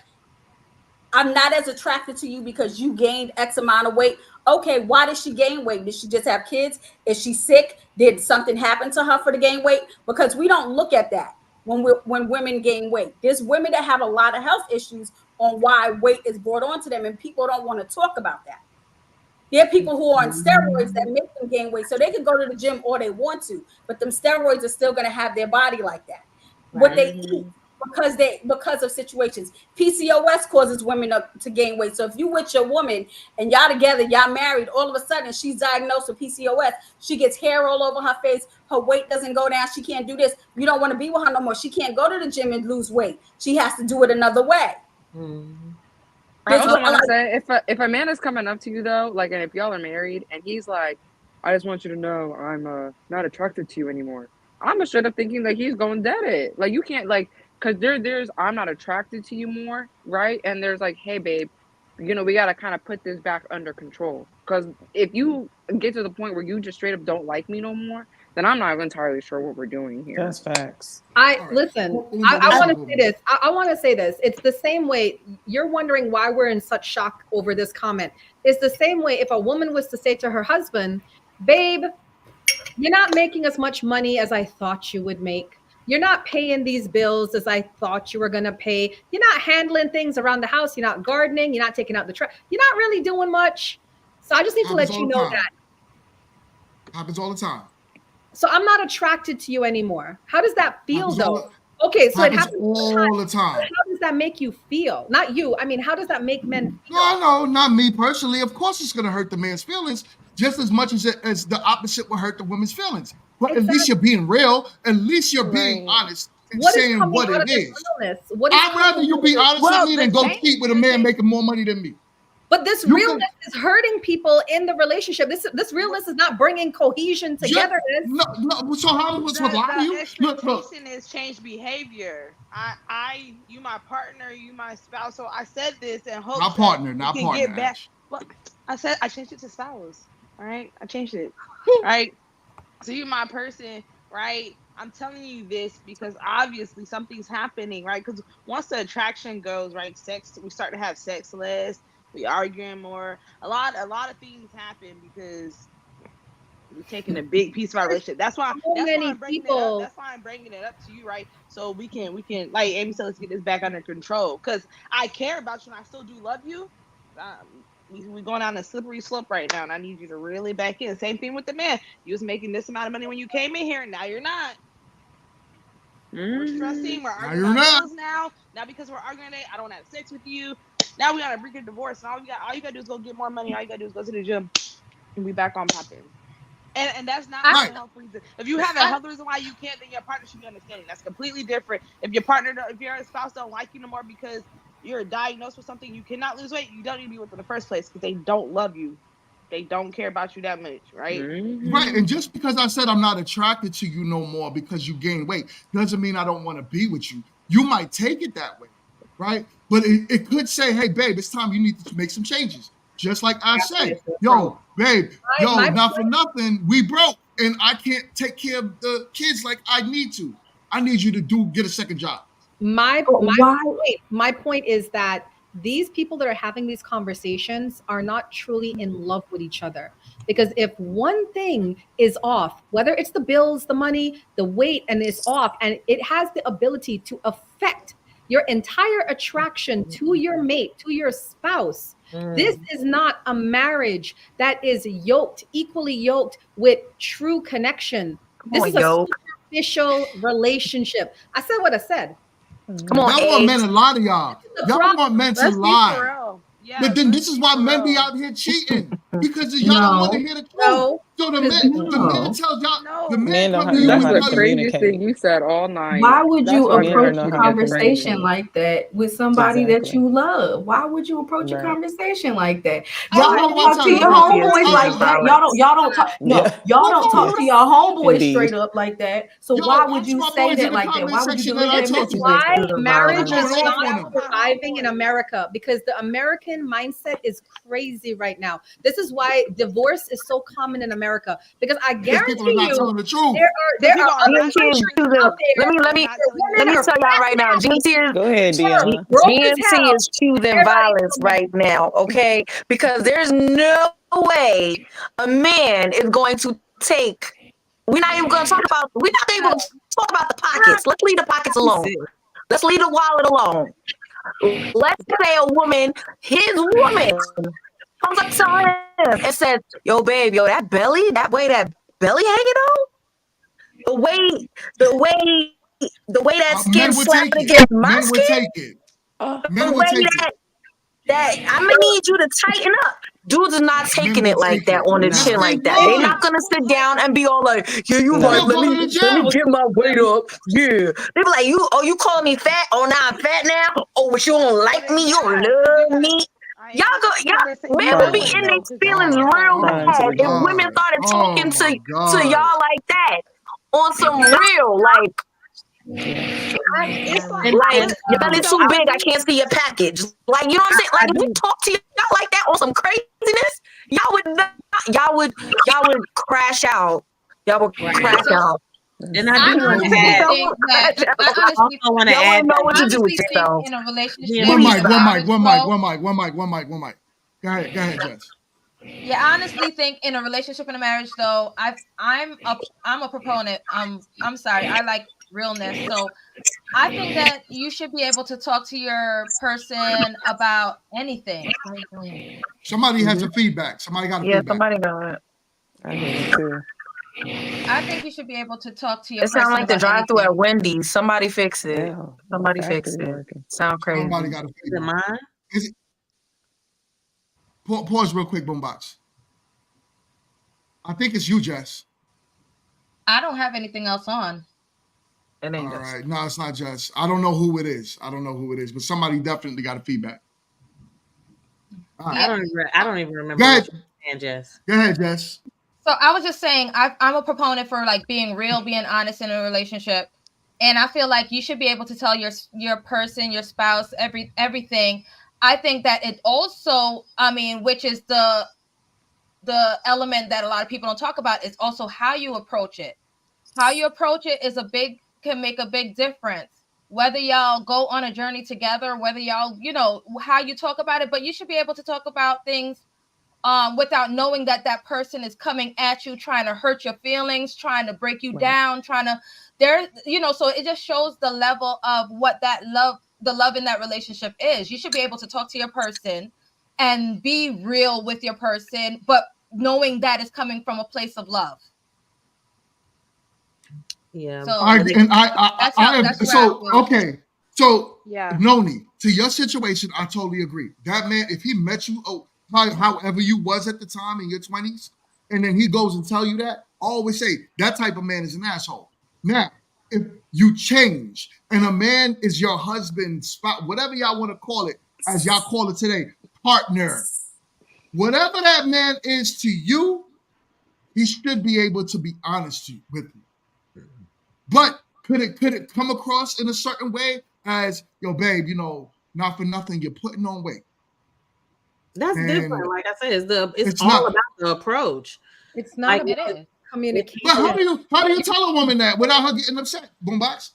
I'm not as attracted to you because you gained X amount of weight. Okay, why did she gain weight? Did she just have kids? Is she sick? Did something happen to her for the gain weight? Because we don't look at that when women gain weight. There's women that have a lot of health issues on why weight is brought onto them, and people don't want to talk about that. There are people who are on steroids that make them gain weight, so they can go to the gym all they want to, but them steroids are still going to have their body like that. What they eat, because of situations. PCOS causes women to gain weight. So if you with your woman and y'all together, y'all married, all of a sudden she's diagnosed with PCOS, she gets hair all over her face, her weight doesn't go down, she can't do this. You don't want to be with her no more. She can't go to the gym and lose weight. She has to do it another way. I also want to say, if a man is coming up to you though, like, and if y'all are married, and he's like, I just want you to know I'm not attracted to you anymore. I'm straight up thinking like he's going dead it. Like you can't like because there's I'm not attracted to you more, right? And there's like, hey, babe, we got to kind of put this back under control. Because if you get to the point where you just straight up don't like me no more, then I'm not entirely sure what we're doing here. That's facts. Listen. I want to say this. I want to say this. It's the same way. You're wondering why we're in such shock over this comment. It's the same way if a woman was to say to her husband, "Babe, you're not making as much money as I thought you would make. You're not paying these bills as I thought you were going to pay. You're not handling things around the house. You're not gardening. You're not taking out the trash. You're not really doing much. So I just need to let you know that. Happens all the time. So I'm not attracted to you anymore. How does that feel though? Okay, so it happens all the time. How does that make you feel? Not you. I mean, how does that make men feel? No, not me personally. Of course, it's going to hurt the man's feelings just as much as the opposite will hurt the woman's feelings. But at least you're being real. At least you're being honest and saying what it is. I'd rather you be honest with me than go cheat with a man making more money than me. But this realness is hurting people in the relationship. This realness is not bringing cohesion together. No. So how was with The expectation is changed behavior. You my partner, you my spouse. So I said this and hope not partner. Get back. Well, I changed it to spouse. All right, I changed it. All right. So you my person, right? I'm telling you this because obviously something's happening, right? Because once the attraction goes, right, we start to have sex less. We arguing more. A lot of things happen because we're taking a big piece of our relationship. That's why I'm bringing it up. That's why I'm bringing it up to you, right? So we can like Amy said, let's get this back under control. Because I care about you and I still do love you. We're going down a slippery slope right now, and I need you to really back in. Same thing with the man. You was making this amount of money when you came in here, and now you're not. We're stressing. We're arguing about bills now. Now because we're arguing today, I don't have sex with you. Now we got to bring a divorce, and all you gotta do is go get more money. All you gotta do is go to the gym, and we back on popping. And that's not a health reason. If you have a health reason why you can't, then your partner should be understanding. That's completely different. If your spouse don't like you no more because you're diagnosed with something you cannot lose weight, you don't need to be with them in the first place because they don't love you. They don't care about you that much, right? Right. And just because I said I'm not attracted to you no more because you gain weight doesn't mean I don't want to be with you. You might take it that way, right? But it could say, hey, babe, it's time you need to make some changes. Just like I say, yo, babe, not for nothing, we broke and I can't take care of the kids like I need to. I need you to get a second job. My point is that these people that are having these conversations are not truly in love with each other. Because if one thing is off, whether it's the bills, the money, the weight, and it's off, and it has the ability to affect your entire attraction to your mate, to your spouse, this is not a marriage that is equally yoked with true connection. This is a superficial relationship. I said what I said. Come on, y'all want men to lie to y'all. Y'all want men to lie. But then this is why men be out here cheating because y'all don't want to hear the truth. So the men tells y'all, the men come to you That's and the craziest thing you said all night. Why would you That's approach a conversation like that with somebody that you love? Why would you approach a conversation like that? Y'all don't talk to your homeboys like that. Y'all don't talk. No, y'all don't talk to your homeboys straight up like that. So why would you say that like that? Why would you delete that message? Why marriage is not surviving in America? Because the American mindset is crazy right now. This is why divorce is so common in America. Because I guarantee you, there are other countries out there. Let me tell y'all right now. GMC is choosing violence right now, okay? Because there's no way a man is going to take. We're not even going to talk about the pockets. Let's leave the pockets alone. Let's leave the wallet alone. Let's say a woman, his woman, comes up to him and says, yo, babe, that belly hanging on? The way that skin slapping against my skin? Men would take it. That I'm gonna need you to tighten up. Dudes are not taking it like that on the chin like that. They're not gonna sit down and be all like, yeah, you right. Let me get my weight up. Yeah. They be like, you calling me fat? Oh, now I'm fat now? Oh, but you don't like me? You don't love me? Y'all men would be in their feelings real bad if women started talking to y'all like that on some real, like. It's like Like, but, your belly's too I big, I do. can't see your package. Like, you know what I'm saying? Like, if we talk to y'all like that on some craziness, y'all would crash out. Y'all would crash So, out. and I I do want to honestly add. think that I I honestly, also want to Y'all add wouldn't know that what to do with honestly think yourself. in a relationship, One mic, the one mic, average one mic, flow. one mic, one mic, one mic, one mic. Go ahead, Jess. Yeah, I honestly think in a relationship and a marriage, though, I'm a proponent. I'm sorry, I like realness, so I think that you should be able to talk to your person about anything. Somebody has a feedback. Somebody got a Yeah, feedback. somebody got it. I hear it too. I think you should be able to talk to your It sounds person like the about drive-through anything. at Wendy's. Somebody fix it. Yeah, Somebody fix factory it. working. Sound crazy. Somebody got a Is it feedback. mine? Is it? Pause real quick, Boombox. I think it's you, Jess. I don't have anything else on. It ain't All Jess. right. No, it's not Jess. I don't know who it is. But somebody definitely got a feedback. All right. I don't even remember Go ahead. what you're saying, Jess. Go ahead, Jess. So I was just saying, I'm a proponent for like being real, being honest in a relationship, and I feel like you should be able to tell your person, your spouse, everything. I think that it also, I mean, which is the element that a lot of people don't talk about, is also how you approach it. How you approach it can make a big difference. Whether y'all go on a journey together, whether y'all, how you talk about it, but you should be able to talk about things without knowing that that person is coming at you, trying to hurt your feelings, trying to break you down, so it just shows the level of what the love in that relationship is. You should be able to talk to your person and be real with your person, but knowing that it's coming from a place of love. Yeah. So Okay. So Yeah. Noni, to your situation, I totally agree. That man, if he met you, however you was at the time in your 20s, and then he goes and tell you that, I always say that type of man is an asshole. Now, if you change and a man is your husband, spouse, whatever y'all want to call it, as y'all call it today, partner, whatever that man is to you, he should be able to be honest with you. But could it come across in a certain way as, yo, babe, not for nothing, you're putting on weight? That's And different. Like I said, it's all not about the approach. It's not Like, about communication. But how do you tell a woman that without her getting upset? Boombox.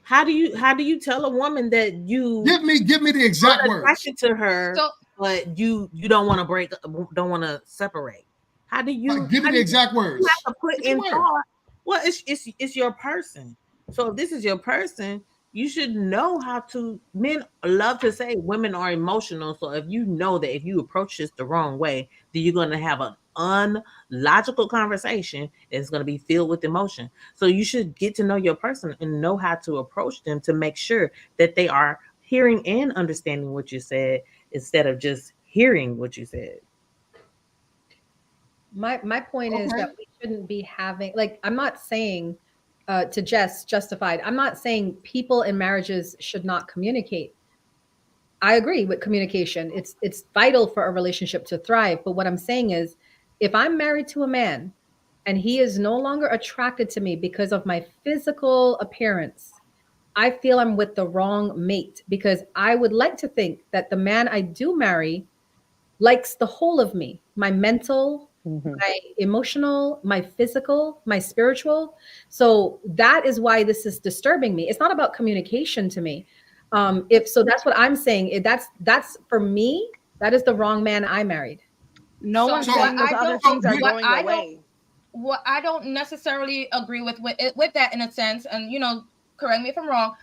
How do you tell a woman that you give me the exact words attracted to her, but you don't want to don't want to separate? How do you give me the exact words? You have to put in thought. Well, it's your person. So if this is your person, you should know how to. Men love to say women are emotional. So if you know that if you approach this the wrong way, then you're going to have an unlogical conversation that's going to be filled with emotion. So you should get to know your person and know how to approach them to make sure that they are hearing and understanding what you said instead of just hearing what you said. My point is that we shouldn't be having, like, I'm not saying to Jess justified. I'm not saying people in marriages should not communicate. I agree with communication. It's vital for a relationship to thrive. But what I'm saying is, if I'm married to a man and he is no longer attracted to me because of my physical appearance, I feel I'm with the wrong mate, because I would like to think that the man I do marry likes the whole of me, my mental, my emotional, my physical, my spiritual. So that is why this is disturbing me. It's not about communication to me. That's what I'm saying. That's for me, that is the wrong man I married. No one's saying those other things are going away. What I don't necessarily agree with that in a sense, and correct me if I'm wrong.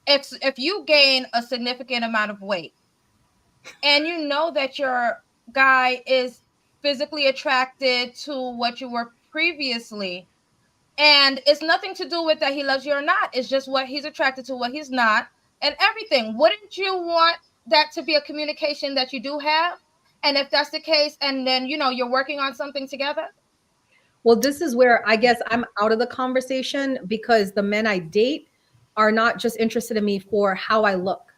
If you gain a significant amount of weight, and you know that your guy is physically attracted to what you were previously, and it's nothing to do with that he loves you or not, it's just what he's attracted to, what he's not, and everything. Wouldn't you want that to be a communication that you do have? And if that's the case, and then you're working on something together? Well, this is where I guess I'm out of the conversation, because the men I date are not just interested in me for how I look.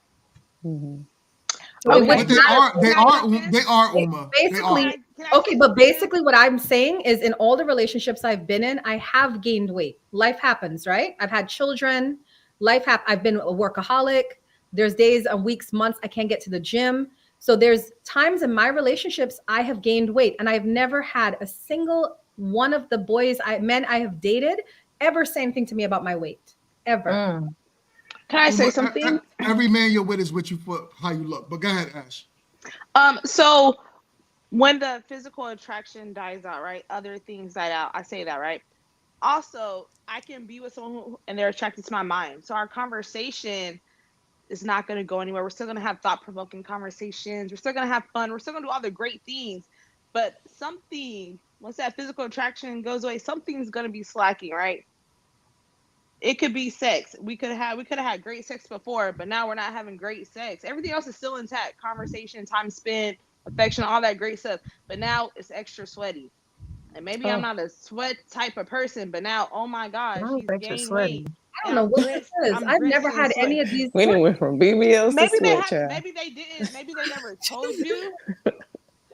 So it would But they are Uma. They are. basically okay, but basically what I'm saying is in all the relationships I've been in, I have gained weight. Life happens, right? I've had children. I've been a workaholic. There's days and weeks, months I can't get to the gym. So there's times in my relationships I have gained weight, and I've never had a single one of the men I have dated ever say anything to me about my weight. Ever. Can I say something? Every man you're with is with you for how you look. But go ahead, Ash. So when the physical attraction dies out, right? Other things die out. I say that, right? Also, I can be with someone and they're attracted to my mind. So our conversation is not going to go anywhere. We're still going to have thought-provoking conversations. We're still going to have fun. We're still going to do all the great things. But once that physical attraction goes away, something's going to be slacking, right? It could be sex. We could have had great sex before, but now we're not having great sex. Everything else is still intact. Conversation, time spent, affection, all that great stuff. But now it's extra sweaty. And maybe I'm not a sweat type of person, but now, oh my gosh, he's gained weight. I don't know what this is. I've never had any of these. We went from BBLs to sweat, child. Maybe they didn't. Maybe they never told you.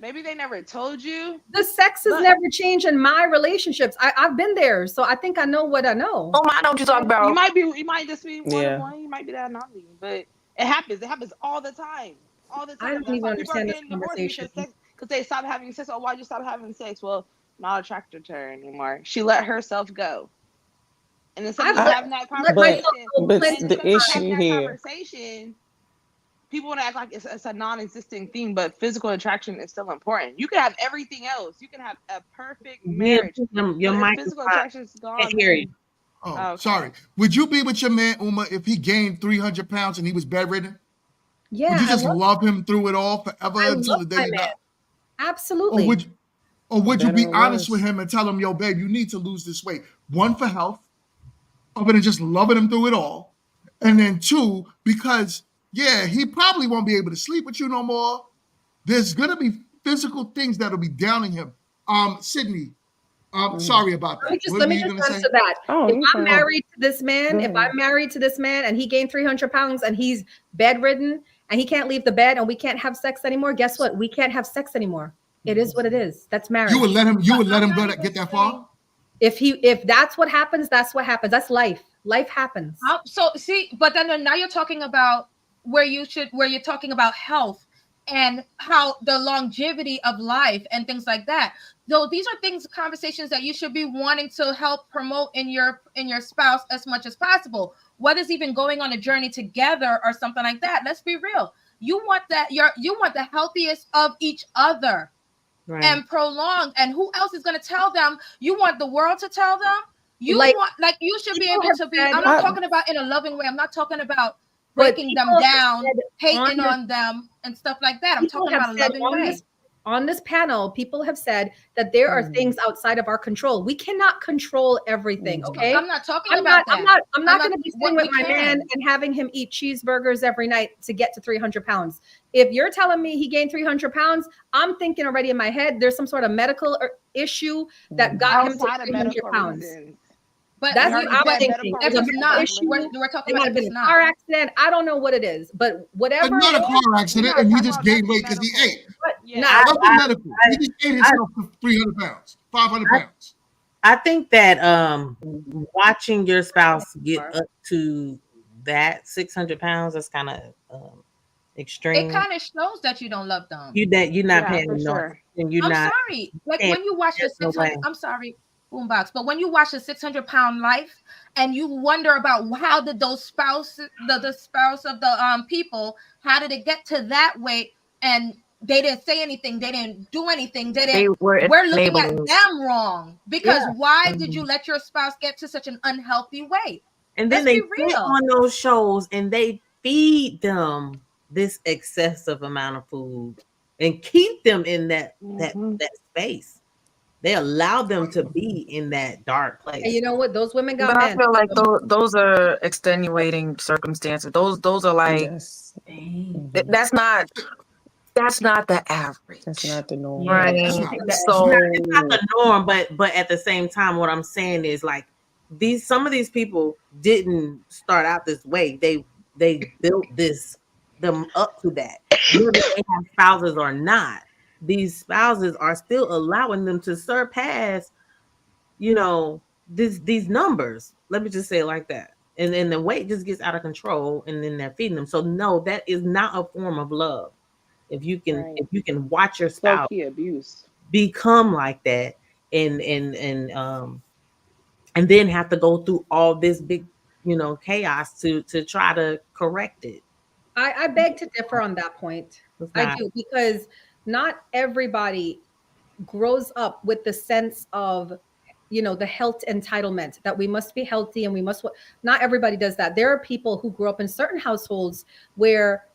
Maybe they never told you. The sex has never changed in my relationships. I've been there, so I think I know what I know. Oh, I know what you're talking about. You might just be one. You might be that anomaly, but it happens. It happens all the time. All the time. I don't even understand this conversation. Because they stop having sex. Oh, why'd you stop having sex? Well, not attracted to her anymore. She let herself go. And instead of having that conversation, people want to act like it's a non-existent thing, but physical attraction is still important. You can have everything else. You can have a perfect marriage. Your physical attraction is gone. Can't hear you. Oh, sorry. Would you be with your man, Uma, if he gained 300 pounds and he was bedridden? Yeah. Would you just love him through it all forever until the day you die? Absolutely. Or would you be honest with him and tell him, yo, babe, you need to lose this weight? One, for health, other than just loving him through it all. And then two, because, yeah, he probably won't be able to sleep with you no more. There's going to be physical things that'll be downing him. Sydney, sorry about that. Let me just answer that. If I'm married to this man, and he gained 300 pounds and he's bedridden and he can't leave the bed and we can't have sex anymore, guess what? We can't have sex anymore. It is what it is. That's marriage. You would let him go get that far? If that's what happens, that's what happens. That's life. Life happens. So see, but then now you're talking about where you're talking about health and how the longevity of life and things like that. Though these are conversations that you should be wanting to help promote in your spouse as much as possible. Whether it's even going on a journey together or something like that. Let's be real. You want the healthiest of each other. Right. And prolonged. And who else is going to tell them? You want the world to tell them? You should be able to be. I'm not talking about in a loving way. I'm not talking about breaking them down, hating on them, and stuff like that. I'm talking about a loving way. On this panel, people have said that there are things outside of our control. We cannot control everything. Okay, I'm not talking about that. I'm not going to be staying with my man and having him eat cheeseburgers every night to get to 300 pounds. If you're telling me he gained 300 pounds, I'm thinking already in my head there's some sort of medical issue that got him to 300 pounds. But that's what I'm thinking. If it's not, we're talking about if it's not. Car accident. I don't know what it is, but whatever. It's not a car accident, and he just gained weight because he ate. Nothing medical. He just ate himself for 300 pounds, 500 pounds. I think that watching your spouse get up to that 600 pounds, that's kind of extreme. It kind of shows that you don't love them. You're not paying enough, and you're I'm not. Sorry. Like when you watch the 600. I'm sorry. Boombox, but when you watch the 600-pound life and you wonder about how did those spouse of the people, how did it get to that weight, and they didn't say anything, they didn't do anything, we're looking at them wrong because why did you let your spouse get to such an unhealthy weight? And then they get on those shows and they feed them this excessive amount of food and keep them in that space. They allow them to be in that dark place. And you know what? Those women got. But I feel like those are extenuating circumstances. Those are like that's not the average. That's not the norm, right? It's not the norm. But at the same time, what I'm saying is like some of these people didn't start out this way. They built this them up to that. Whether they have spouses or not, these spouses are still allowing them to surpass, these numbers. Let me just say it like that. And then the weight just gets out of control, and then they're feeding them. So no, that is not a form of love. If you can watch your Low spouse key abuse. become like that, and then have to go through all this big, chaos to try to correct it. I beg to differ on that point. I do, because not everybody grows up with the sense of, the health entitlement that we must be healthy and we must. Not everybody does that. There are people who grew up in certain households where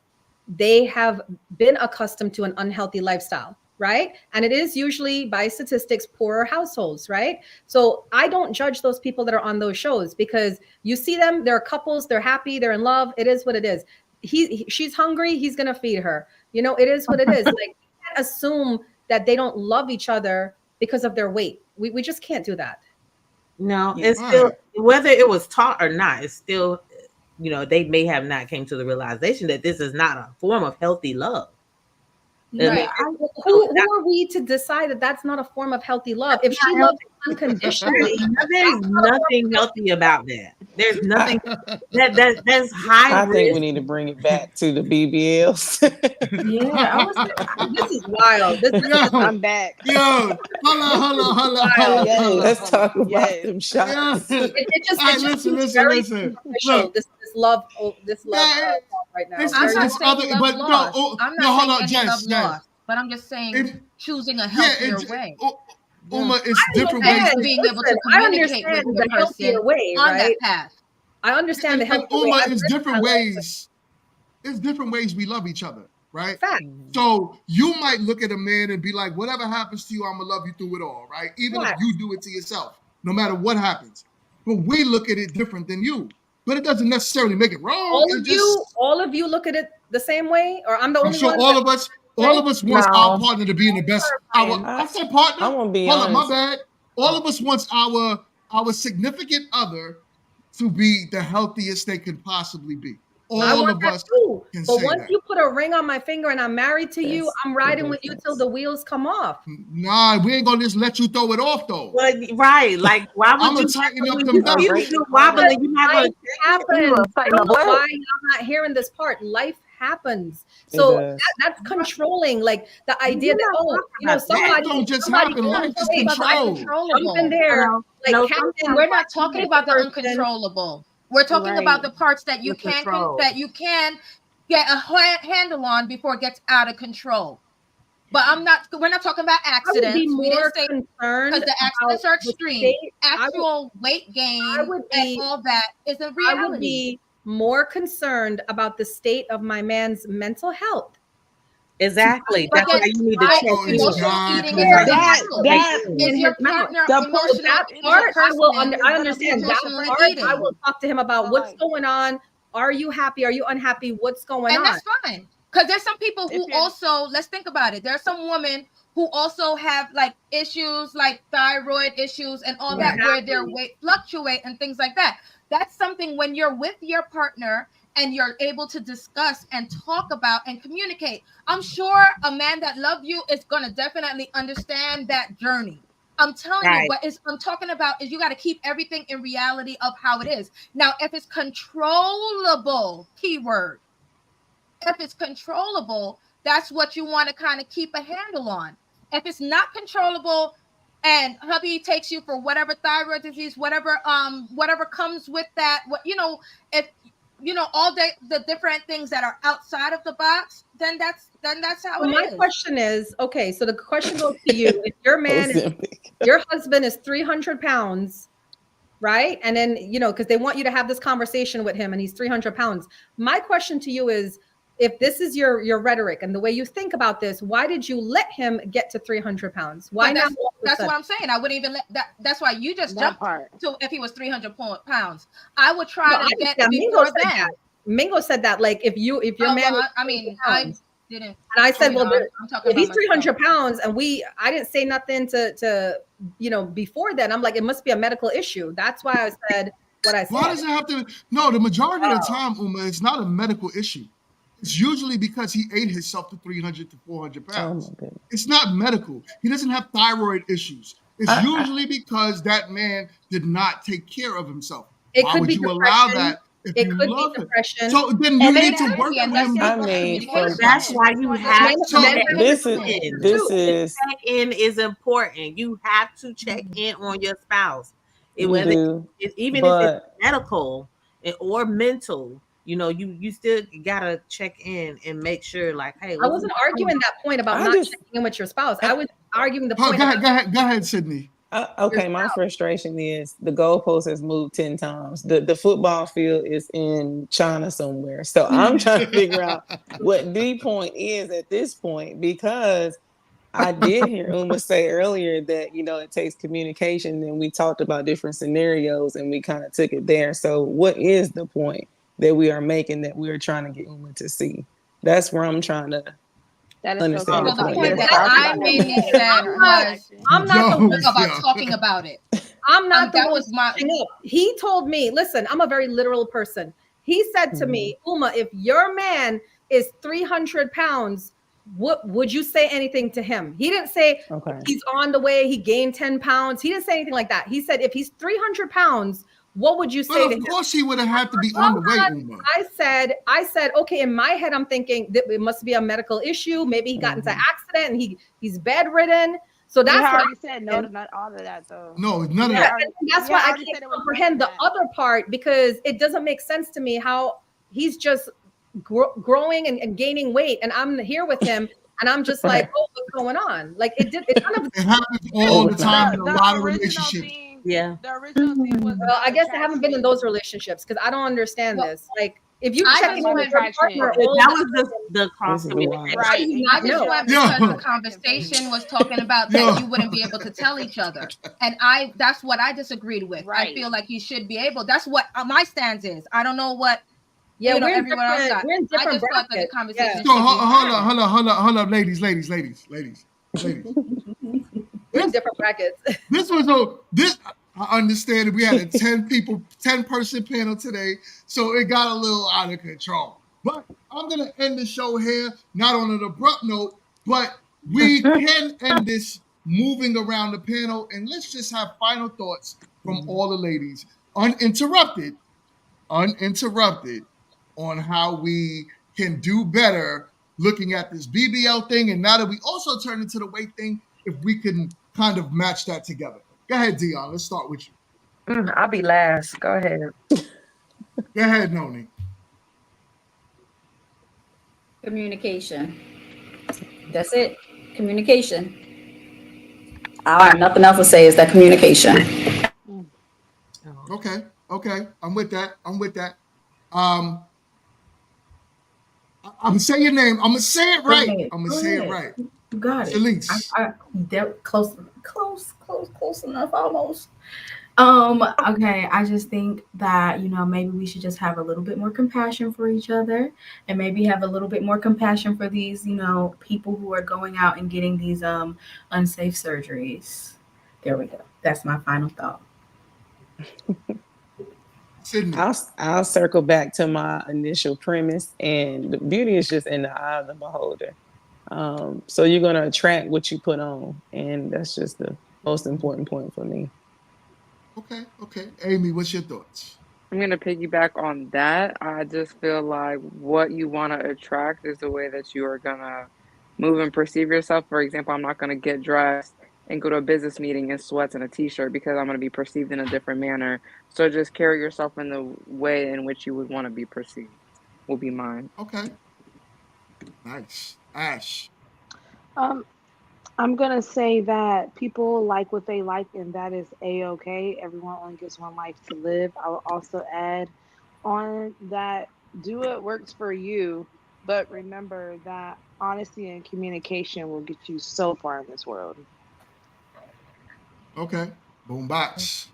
they have been accustomed to an unhealthy lifestyle, right? And it is usually, by statistics, poorer households, right? So I don't judge those people that are on those shows, because you see them, they're couples, they're happy, they're in love. It is what it is. She's hungry, he's gonna feed her. It is what it is. Like, you can't assume that they don't love each other because of their weight. We just can't do that. No, it's still, whether it was taught or not, it's still, they may have not came to the realization that this is not a form of healthy love. Right. Who are we to decide that that's not a form of healthy love? If she loves unconditionally, there's nothing healthy about that. There's nothing that's high I risk. think we need to bring it back to the BBLs. This is wild. I'm back. Yo, hold on. Let's talk about them shots. It just listen. superficial, Look, this love right now. I'm not saying other, love but lost. I'm not hold on, saying any Jess, love lost, but I'm just saying choosing a healthier way. Uma, it's different ways. Being able to communicate with the healthier person way, on right? that path. I understand the healthier Uma, way. it's different ways. It's different ways we love each other, right? Fact. So you might look at a man and be like, whatever happens to you, I'm gonna love you through it all, right? Even if you do it to yourself, no matter what happens. But we look at it different than you. But it doesn't necessarily make it wrong. All of you look at it the same way, or I'm the only one? All of us want our partner to be in the best. I said partner. I won't be Hold honest. up, my bad. All of us wants our significant other to be the healthiest they can possibly be. All of us too. can But say once that. you put a ring on my finger and I'm married to you, I'm riding with you till the wheels come off. Nah, we ain't gonna just let you throw it off though. Well, right, like why would I'm you gonna tighten up them belts? You wobbling? You're not gonna happens. I don't know why y'all not hearing this part. Life happens. So that's controlling, like the idea that somebody don't just happen. Life is controlled. Jump in there, like Captain. We're not talking about the uncontrollable. We're talking about the parts that you The can control. that you can get a handle on before it gets out of control. But we're not talking about accidents. I would be more concerned because the accidents are extreme. Actual weight gain and all that is a reality. I would be more concerned about the state of my man's mental health. Exactly. That's why you need to check. Emotional eating is in his mouth. That part, I understand. That part, I will talk to him about what's going on. Are you happy? Are you unhappy? What's going on? And that's fine. Because there's some people who also, let's think about it. There are some women who also have like issues like thyroid issues and all that, where their weight fluctuate and things like that. That's something when you're with your partner and you're able to discuss and talk about and communicate. I'm sure a man that loves you is going to definitely understand that journey. I'm telling you, but I'm talking about is you got to keep everything in reality of how it is. Now, if it's controllable, keyword, if it's controllable, that's what you want to kind of keep a handle on. If it's not controllable and hubby takes you for whatever thyroid disease, whatever comes with that, if all the different things that are outside of the box, then that's how it is. My question is, okay, so the question goes to you. If your man your husband is 300 pounds, right? And then, because they want you to have this conversation with him and he's 300 pounds. My question to you is, if this is your rhetoric and the way you think about this, why did you let him get to 300 pounds? Why not? That's what I'm saying. I wouldn't even let that. That's why you just jumped to if he was 300 pounds. I would try to get before that. Mingo said that, like, if your man. Well, I mean, I didn't. And I said, well, I'm talking if he's about 300 pounds and I didn't say nothing to before then. I'm like, it must be a medical issue. That's why I said what I said. Why does it have to? No, the majority of the time, Uma, it's not a medical issue. it's usually because he ate himself to 300 to 400 Oh pounds. my goodness. It's not medical. He doesn't have thyroid issues. It's usually because that man did not take care of himself. It Why could would be you allow depression. that if It you could be love him? depression. So then you And need to then work and with that's him. I mean, from That's why you But have men- to men check have this is in. this is Check in is important. You have to check in on your spouse. we Whether do, even if it's but medical or mental, you still gotta check in and make sure, like, hey, I wasn't arguing that point about I not just checking in with your spouse. I was arguing the Oh, point go about ahead, go ahead, Sydney. okay, my frustration is the goalpost has moved 10 times. The football field is in China somewhere. So I'm trying to figure out what the point is at this point, because I did hear Uma say earlier that, it takes communication, and we talked about different scenarios and we kind of took it there. So what is the point that we are making that we're trying to get Uma to see? That's where I'm trying to That is so understand cute. the The point. point there. that I mainly said was I'm not the one about talking about it. I'm not the That one was my pushing up. He told me, listen, I'm a very literal person. He said to me, Uma, if your man is 300 pounds, what would you say anything to him? He didn't say Okay. he's on the way, he gained 10 pounds. He didn't say anything like that. He said, if he's 300 pounds, what would you say Well, to of him? course he would have had to be on the way, Uma. I said, okay, in my head, I'm thinking that it must be a medical issue. Maybe he got into an accident and he's bedridden. So You that's what already I'm said no thinking. to not all of that though. No, none of Yeah, that. and that's why I can't comprehend the other part, because it doesn't make sense to me how he's just growing and gaining weight, and I'm here with him, and I'm just like, oh, what's going on? Like it kind of It happens all the time in a lot of relationships. Yeah. The original thing was well, I guess I haven't been in those relationships because I don't understand this. Like if you I check just in with went- your partner, all That the was the cross communication. How do you I not just know? went because the conversation was talking about that you wouldn't be able to tell each other, and that's what I disagreed with. I feel like you should be able. That's what my stance is. I don't know what. Yeah, we're in everyone else different- got. we're in I different just thought that the brackets. conversation Yeah. should So be hold up, ladies. We're in different brackets. This I understand that we had a 10 person panel today, so it got a little out of control. But I'm gonna end the show here, not on an abrupt note, but we can end this moving around the panel, and let's just have final thoughts from all the ladies, uninterrupted, on how we can do better looking at this BBL thing. And now that we also turn into the weight thing, if we can kind of match that together. Go ahead, Dion. Let's start with you. I'll be last. Go ahead. Go ahead, Noni. Communication. That's it. Communication. I have nothing else to say. Is that communication? Okay. I'm with that. I'm gonna say your name. I'm gonna say it right. Okay, I'm gonna go say ahead. it right. You got it. Elise. They're close enough almost. Okay, I just think that, maybe we should just have a little bit more compassion for each other, and maybe have a little bit more compassion for these, people who are going out and getting these unsafe surgeries. There we go. That's my final thought. I'll circle back to my initial premise, and the beauty is just in the eye of the beholder. So you're going to attract what you put on, and that's just the most important point for me. Okay. Amy, what's your thoughts? I'm going to piggyback on that. I just feel like what you want to attract is the way that you are going to move and perceive yourself. For example, I'm not going to get dressed and go to a business meeting in sweats and a t-shirt because I'm going to be perceived in a different manner. So just carry yourself in the way in which you would want to be perceived will be mine. Okay. Nice. Ash. I'm gonna say that people like what they like, and that is a-okay. Everyone only gets one life to live. I will also add on that do what works for you, but remember that honesty and communication will get you so far in this world. Okay. Boom box.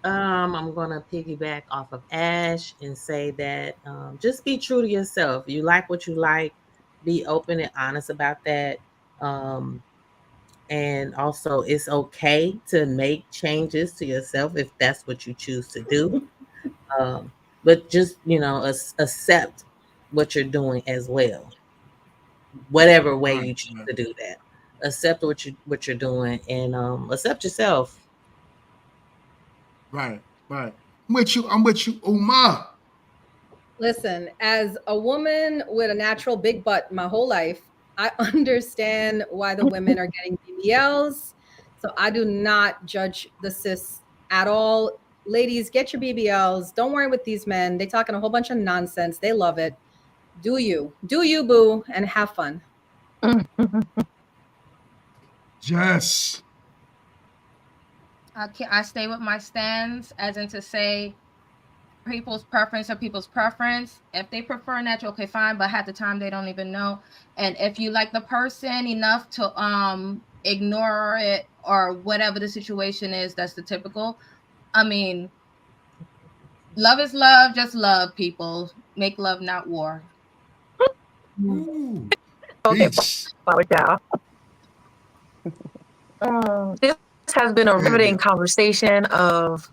I'm gonna piggyback off of Ash and say that just be true to yourself. You like what you like, be open and honest about that. And also, it's okay to make changes to yourself if that's what you choose to do. But just accept what you're doing as well. Whatever way Right, you choose right. to do that. Accept what you're doing and accept yourself. Right. I'm with you, Uma. Listen, as a woman with a natural big butt my whole life, I understand why the women are getting BBLs. So I do not judge the cis at all. Ladies, get your BBLs. Don't worry with these men. They talking a whole bunch of nonsense. They love it. Do you, boo, and have fun. Yes. I stay with my stance, as in to say people's preference are people's preference. If they prefer natural, okay, fine, but half the time they don't even know. And if you like the person enough to ignore it or whatever the situation is, that's the typical. I mean, love is love, just love, people. Make love, not war. Ooh. Okay, Peace. This has been a Yeah, riveting conversation of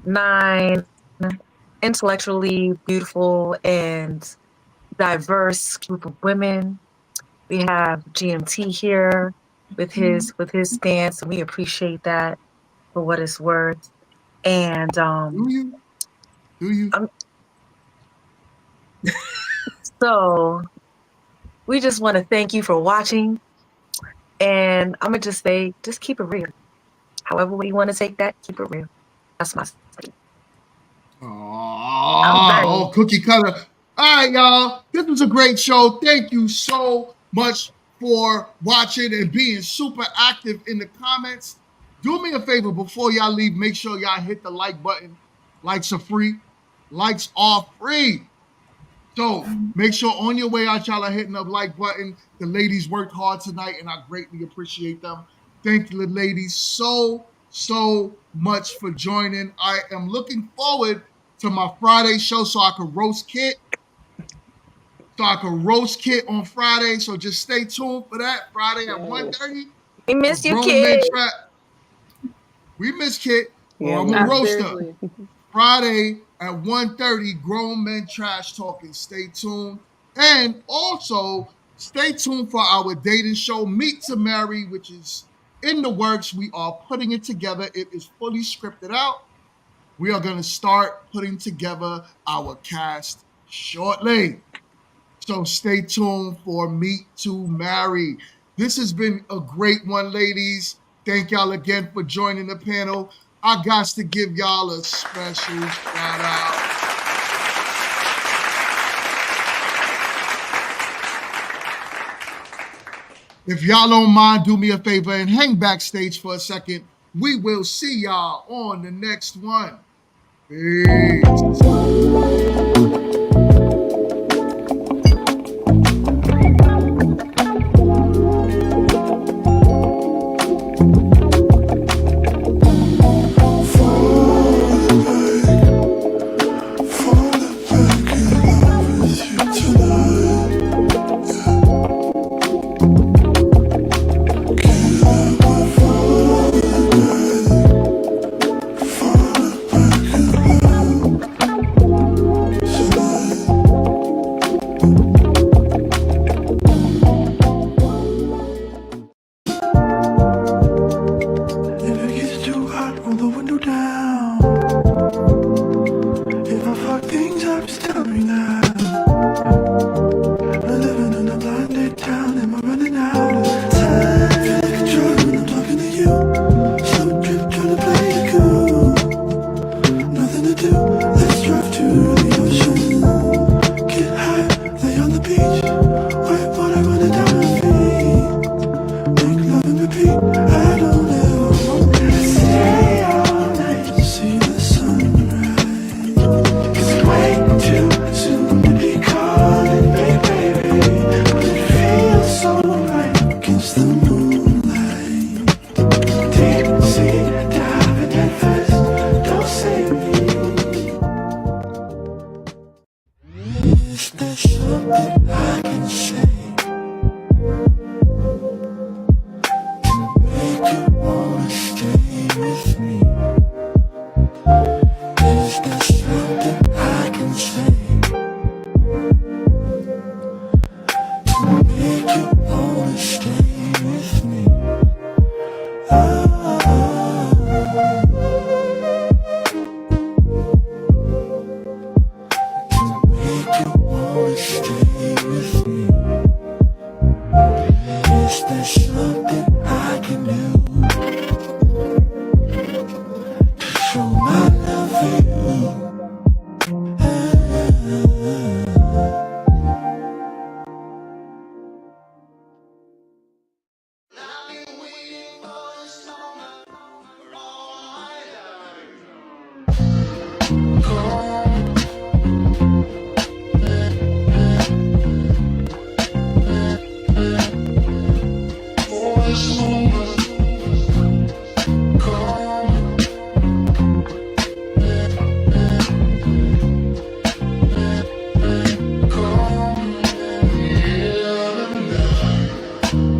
9 intellectually beautiful and diverse group of women. We have GMT here with his stance, and we appreciate that for what it's worth. And Do you? So we just want to thank you for watching. And I'm gonna just say, just keep it real. However way you want to take that, keep it real. That's my statement. Oh, cookie cutter. All right, y'all. This was a great show. Thank you so much for watching and being super active in the comments. Do me a favor before y'all leave. Make sure y'all hit the like button. Likes are free. Likes are free. So make sure on your way out, y'all are hitting the like button. The ladies worked hard tonight, and I greatly appreciate them. Thank you, so much for joining. I am looking forward to my Friday show so I can roast Kit. On Friday. So just stay tuned for that. Friday at 1:30. We miss you, Grown Men kid. Trap. We miss Kit. Yeah, I'm gonna roast her. seriously. Friday at 1:30, Grown Men Trash Talking. Stay tuned. And also, stay tuned for our dating show, Meet to Marry, which is in the works. We are putting it together. It is fully scripted out. We are going to start putting together our cast shortly. So stay tuned for Meet to Marry. This has been a great one, ladies. Thank y'all again for joining the panel. I got to give y'all a special shout out. If y'all don't mind, do me a favor and hang backstage for a second. We will see y'all on the next one. Peace.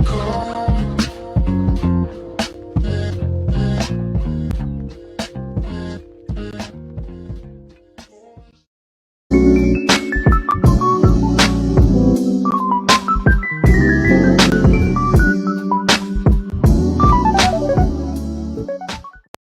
Call